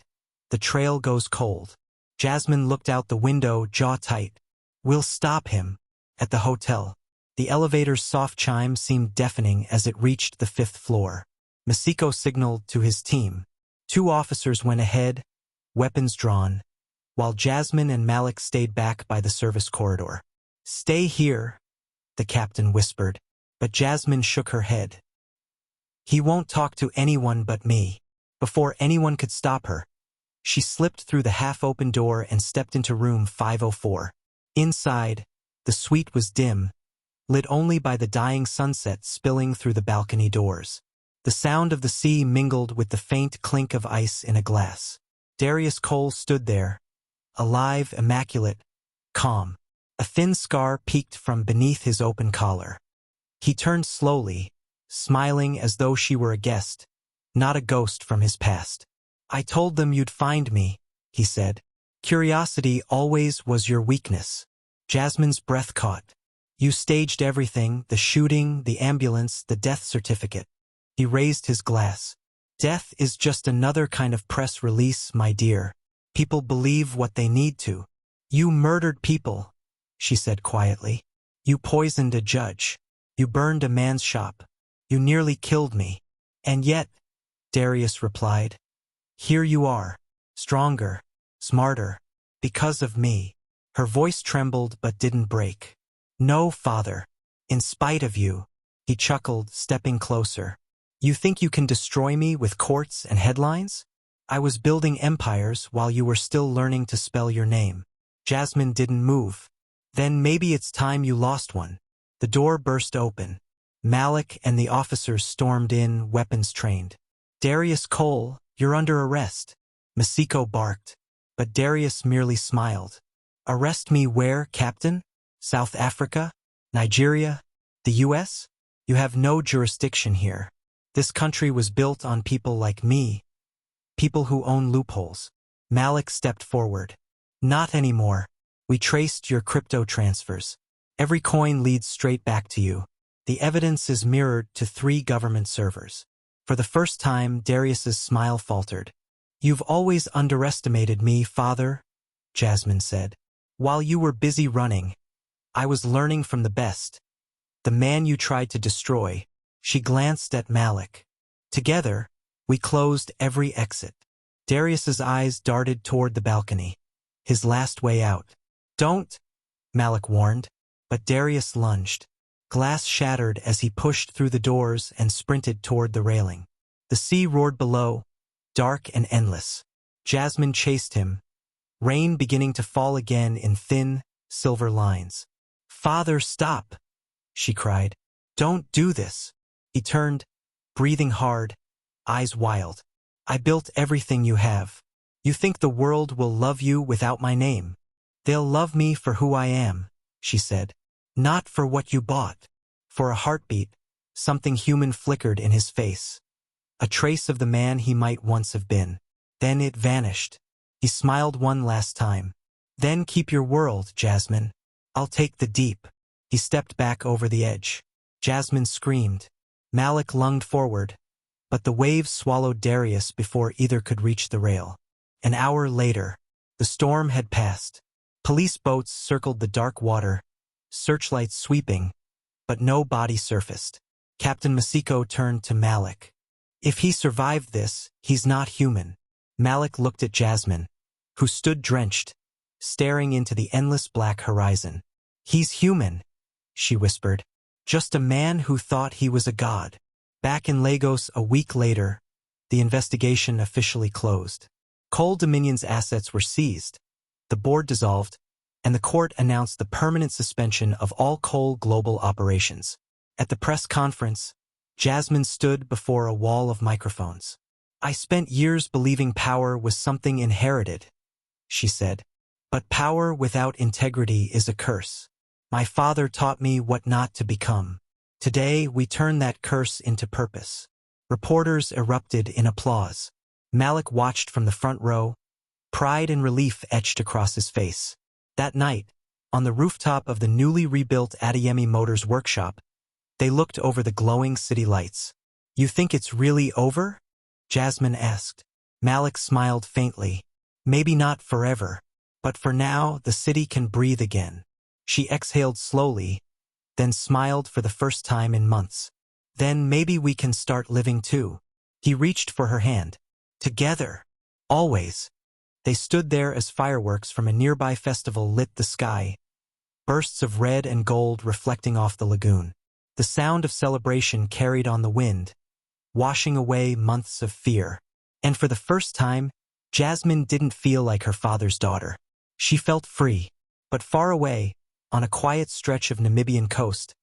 the trail goes cold." Jasmine looked out the window, jaw tight. "We'll stop him." At the hotel, the elevator's soft chime seemed deafening as it reached the 5th floor. Masiko signaled to his team. 2 officers went ahead, weapons drawn, while Jasmine and Malik stayed back by the service corridor. "Stay here," the captain whispered, but Jasmine shook her head. "He won't talk to anyone but me." Before anyone could stop her, she slipped through the half-open door and stepped into room 504. Inside, the suite was dim, lit only by the dying sunset spilling through the balcony doors. The sound of the sea mingled with the faint clink of ice in a glass. Darius Cole stood there, alive, immaculate, calm. A thin scar peeked from beneath his open collar. He turned slowly, smiling as though she were a guest, not a ghost from his past. "I told them you'd find me," he said. "Curiosity always was your weakness." Jasmine's breath caught. "You staged everything, the shooting, the ambulance, the death certificate." He raised his glass. "Death is just another kind of press release, my dear. People believe what they need to." "You murdered people," she said quietly. "You poisoned a judge. You burned a man's shop. You nearly killed me. And yet," Darius replied, "here you are, stronger, smarter, because of me." Her voice trembled but didn't break. "No, father. In spite of you." He chuckled, stepping closer. "You think you can destroy me with courts and headlines? I was building empires while you were still learning to spell your name." Jasmine didn't move. "Then maybe it's time you lost one." The door burst open. Malik and the officers stormed in, weapons trained. "Darius Cole, you're under arrest," Masiko barked, but Darius merely smiled. "Arrest me where, Captain? South Africa? Nigeria? The US? You have no jurisdiction here. This country was built on people like me, people who own loopholes." Malik stepped forward. "Not anymore. We traced your crypto transfers. Every coin leads straight back to you. The evidence is mirrored to 3 government servers." For the first time, Darius's smile faltered. "You've always underestimated me, father," Jasmine said. "While you were busy running, I was learning from the best. The man you tried to destroy." She glanced at Malik. "Together, we closed every exit." Darius's eyes darted toward the balcony, his last way out. "Don't," Malik warned, but Darius lunged. Glass shattered as he pushed through the doors and sprinted toward the railing. The sea roared below, dark and endless. Jasmine chased him, rain beginning to fall again in thin, silver lines. "Father, stop!" she cried. "Don't do this." He turned, breathing hard, eyes wild. "I built everything you have. You think the world will love you without my name? They'll love me for who I am," she said. "Not for what you bought." For a heartbeat, something human flickered in his face. A trace of the man he might once have been. Then it vanished. He smiled one last time. "Then keep your world, Jasmine. I'll take the deep." He stepped back over the edge. Jasmine screamed. Malik lunged forward, but the waves swallowed Darius before either could reach the rail. An hour later, the storm had passed. Police boats circled the dark water, searchlights sweeping, but no body surfaced. Captain Masiko turned to Malik. "If he survived this, he's not human." Malik looked at Jasmine, who stood drenched, staring into the endless black horizon. "He's human," she whispered. "Just a man who thought he was a god." Back in Lagos a week later, the investigation officially closed. Cole Dominion's assets were seized, the board dissolved, and the court announced the permanent suspension of all Cole global operations. At the press conference, Jasmine stood before a wall of microphones. "I spent years believing power was something inherited," she said. "But power without integrity is a curse. My father taught me what not to become." Today, we turn that curse into purpose. Reporters erupted in applause. Malik watched from the front row, pride and relief etched across his face. That night, on the rooftop of the newly rebuilt Adeyemi Motors workshop, they looked over the glowing city lights. "You think it's really over?" Jasmine asked. Malik smiled faintly. "Maybe not forever, but for now the city can breathe again." She exhaled slowly, then smiled for the first time in months. "Then maybe we can start living too." He reached for her hand. "Together. Always." They stood there as fireworks from a nearby festival lit the sky, bursts of red and gold reflecting off the lagoon. The sound of celebration carried on the wind, washing away months of fear. And for the first time, Jasmine didn't feel like her father's daughter. She felt free. But far away, on a quiet stretch of Namibian coast,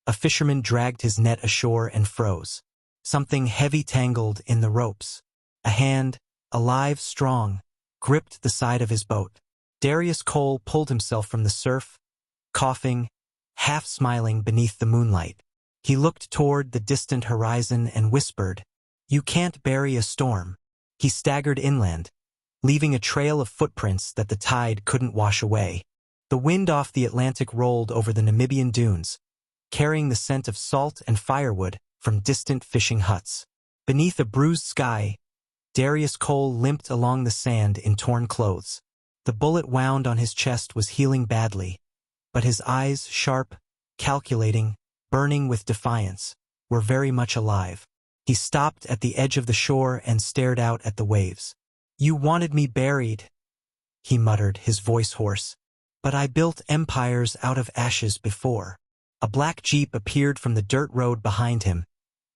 a fisherman dragged his net ashore and froze. Something heavy tangled in the ropes. A hand, alive, strong, gripped the side of his boat. Darius Cole pulled himself from the surf, coughing, half smiling beneath the moonlight. He looked toward the distant horizon and whispered, "You can't bury a storm." He staggered inland, leaving a trail of footprints that the tide couldn't wash away. The wind off the Atlantic rolled over the Namibian dunes, carrying the scent of salt and firewood from distant fishing huts. Beneath a bruised sky, Darius Cole limped along the sand in torn clothes. The bullet wound on his chest was healing badly, but his eyes, sharp, calculating, burning with defiance, were very much alive. He stopped at the edge of the shore and stared out at the waves. "You wanted me buried," he muttered, his voice hoarse. "But I built empires out of ashes before." A black jeep appeared from the dirt road behind him,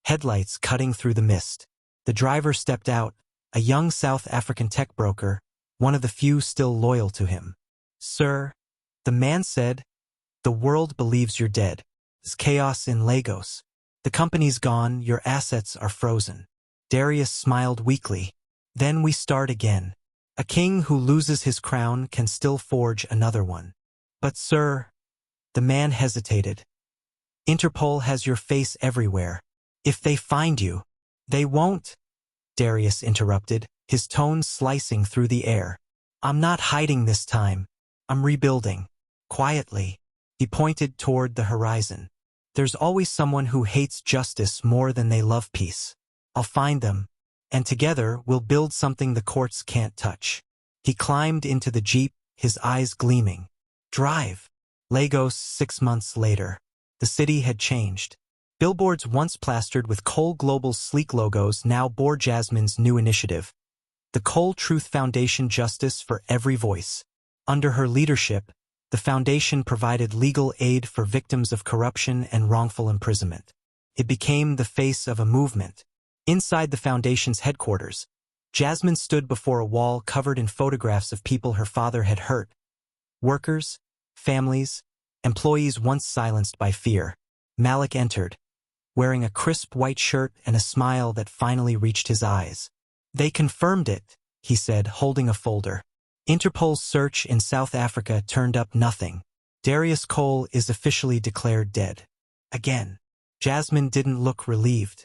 headlights cutting through the mist. The driver stepped out, a young South African tech broker, one of the few still loyal to him. "Sir," the man said, "the world believes you're dead. There's chaos in Lagos. The company's gone, your assets are frozen." Darius smiled weakly. "Then we start again. A king who loses his crown can still forge another one." "But sir," the man hesitated, "Interpol has your face everywhere. If they find you." "They won't," Darius interrupted, his tone slicing through the air. "I'm not hiding this time. I'm rebuilding. Quietly." He pointed toward the horizon. "There's always someone who hates justice more than they love peace. I'll find them, and together we'll build something the courts can't touch." He climbed into the jeep, his eyes gleaming. "Drive." Lagos 6 months later. The city had changed. Billboards once plastered with Cole Global's sleek logos now bore Jasmine's new initiative, the Cole Truth Foundation, Justice for Every Voice. Under her leadership, the foundation provided legal aid for victims of corruption and wrongful imprisonment. It became the face of a movement. Inside the foundation's headquarters, Jasmine stood before a wall covered in photographs of people her father had hurt. Workers, families, employees once silenced by fear. Malik entered, wearing a crisp white shirt and a smile that finally reached his eyes. "They confirmed it," he said, holding a folder. "Interpol's search in South Africa turned up nothing. Darius Cole is officially declared dead." Again. Jasmine didn't look relieved.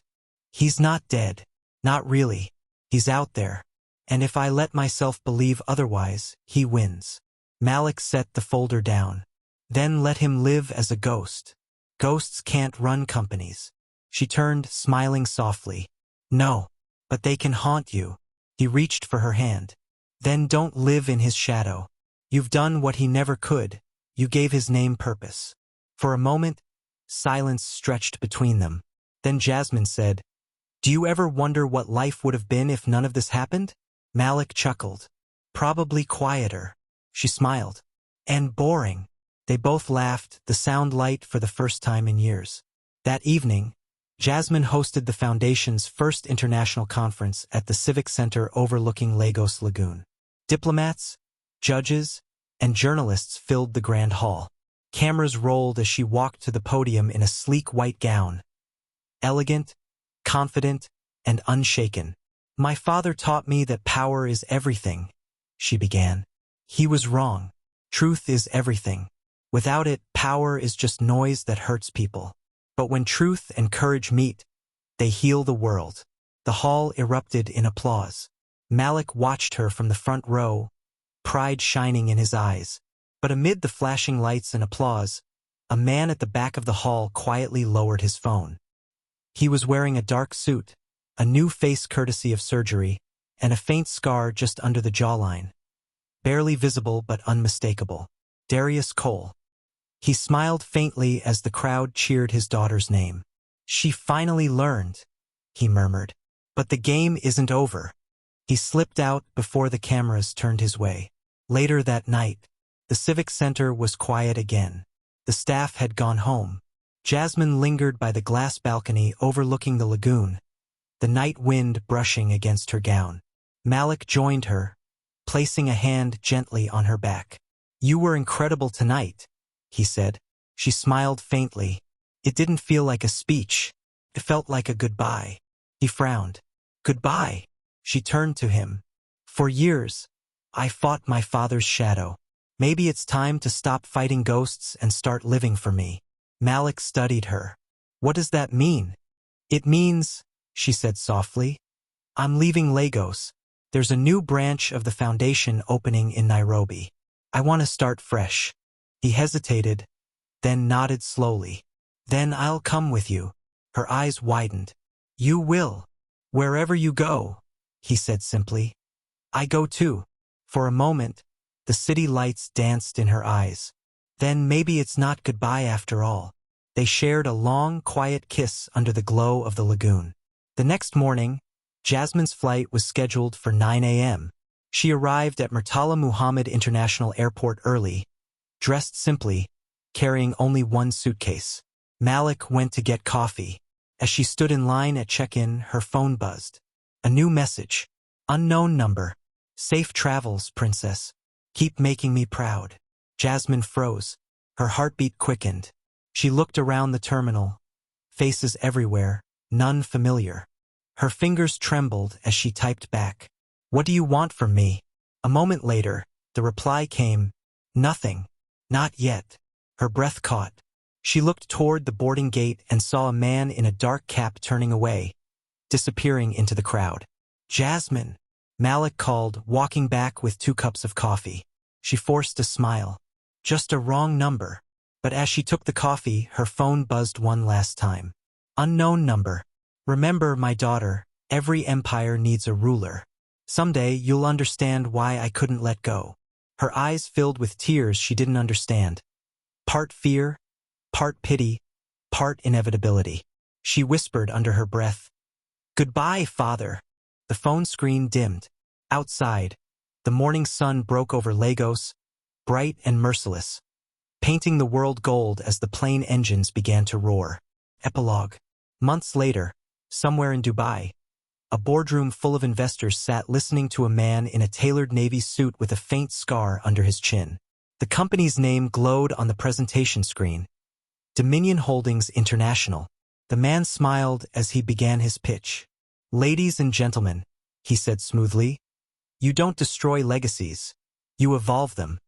"He's not dead. Not really. He's out there. And if I let myself believe otherwise, he wins." Malik set the folder down. "Then let him live as a ghost. Ghosts can't run companies." She turned, smiling softly. "No, but they can haunt you." He reached for her hand. "Then don't live in his shadow. You've done what he never could. You gave his name purpose." For a moment, silence stretched between them. Then Jasmine said, "Do you ever wonder what life would have been if none of this happened?" Malik chuckled. "Probably quieter." She smiled. "And boring." They both laughed, the sound light for the first time in years. That evening, Jasmine hosted the Foundation's first international conference at the Civic Center overlooking Lagos Lagoon. Diplomats, judges, and journalists filled the grand hall. Cameras rolled as she walked to the podium in a sleek white gown. Elegant, confident, and unshaken. "My father taught me that power is everything," she began. "He was wrong. Truth is everything. Without it, power is just noise that hurts people. But when truth and courage meet, they heal the world. The hall erupted in applause. Malik watched her from the front row, pride shining in his eyes. But amid the flashing lights and applause, a man at the back of the hall quietly lowered his phone. He was wearing a dark suit, a new face courtesy of surgery, and a faint scar just under the jawline. Barely visible but unmistakable. Darius Cole. He smiled faintly as the crowd cheered his daughter's name. She finally learned, he murmured. But the game isn't over. He slipped out before the cameras turned his way. Later that night, the Civic Center was quiet again. The staff had gone home. Jasmine lingered by the glass balcony overlooking the lagoon, the night wind brushing against her gown. Malik joined her, placing a hand gently on her back. "You were incredible tonight," he said. She smiled faintly. It didn't feel like a speech. It felt like a goodbye. He frowned. "Goodbye." She turned to him. "For years, I fought my father's shadow. Maybe it's time to stop fighting ghosts and start living for me." Malik studied her. "What does that mean?" "It means," she said softly, "I'm leaving Lagos. There's a new branch of the foundation opening in Nairobi. I want to start fresh." He hesitated, then nodded slowly. "Then I'll come with you." Her eyes widened. "You will. Wherever you go," he said simply. "I go too." For a moment, the city lights danced in her eyes. Then maybe it's not goodbye after all. They shared a long, quiet kiss under the glow of the lagoon. The next morning, Jasmine's flight was scheduled for 9 a.m. She arrived at Murtala Muhammad International Airport early, dressed simply, carrying only one suitcase. Malik went to get coffee. As she stood in line at check-in, her phone buzzed. A new message. "Unknown number. Safe travels, princess. Keep making me proud." Jasmine froze. Her heartbeat quickened. She looked around the terminal. Faces everywhere, none familiar. Her fingers trembled as she typed back. "What do you want from me?" A moment later, the reply came, "Nothing. Not yet." Her breath caught. She looked toward the boarding gate and saw a man in a dark cap turning away, disappearing into the crowd. "Jasmine," Malik called, walking back with 2 cups of coffee. She forced a smile. Just a wrong number. But as she took the coffee, her phone buzzed one last time. "Unknown number. Remember, my daughter, every empire needs a ruler. Someday you'll understand why I couldn't let go." Her eyes filled with tears she didn't understand. Part fear, part pity, part inevitability. She whispered under her breath, "Goodbye, father." The phone screen dimmed. Outside, the morning sun broke over Lagos, bright and merciless, painting the world gold as the plane engines began to roar. Epilogue. Months later, somewhere in Dubai, a boardroom full of investors sat listening to a man in a tailored navy suit with a faint scar under his chin. The company's name glowed on the presentation screen. Dominion Holdings International. The man smiled as he began his pitch. "Ladies and gentlemen," he said smoothly, "you don't destroy legacies. You evolve them."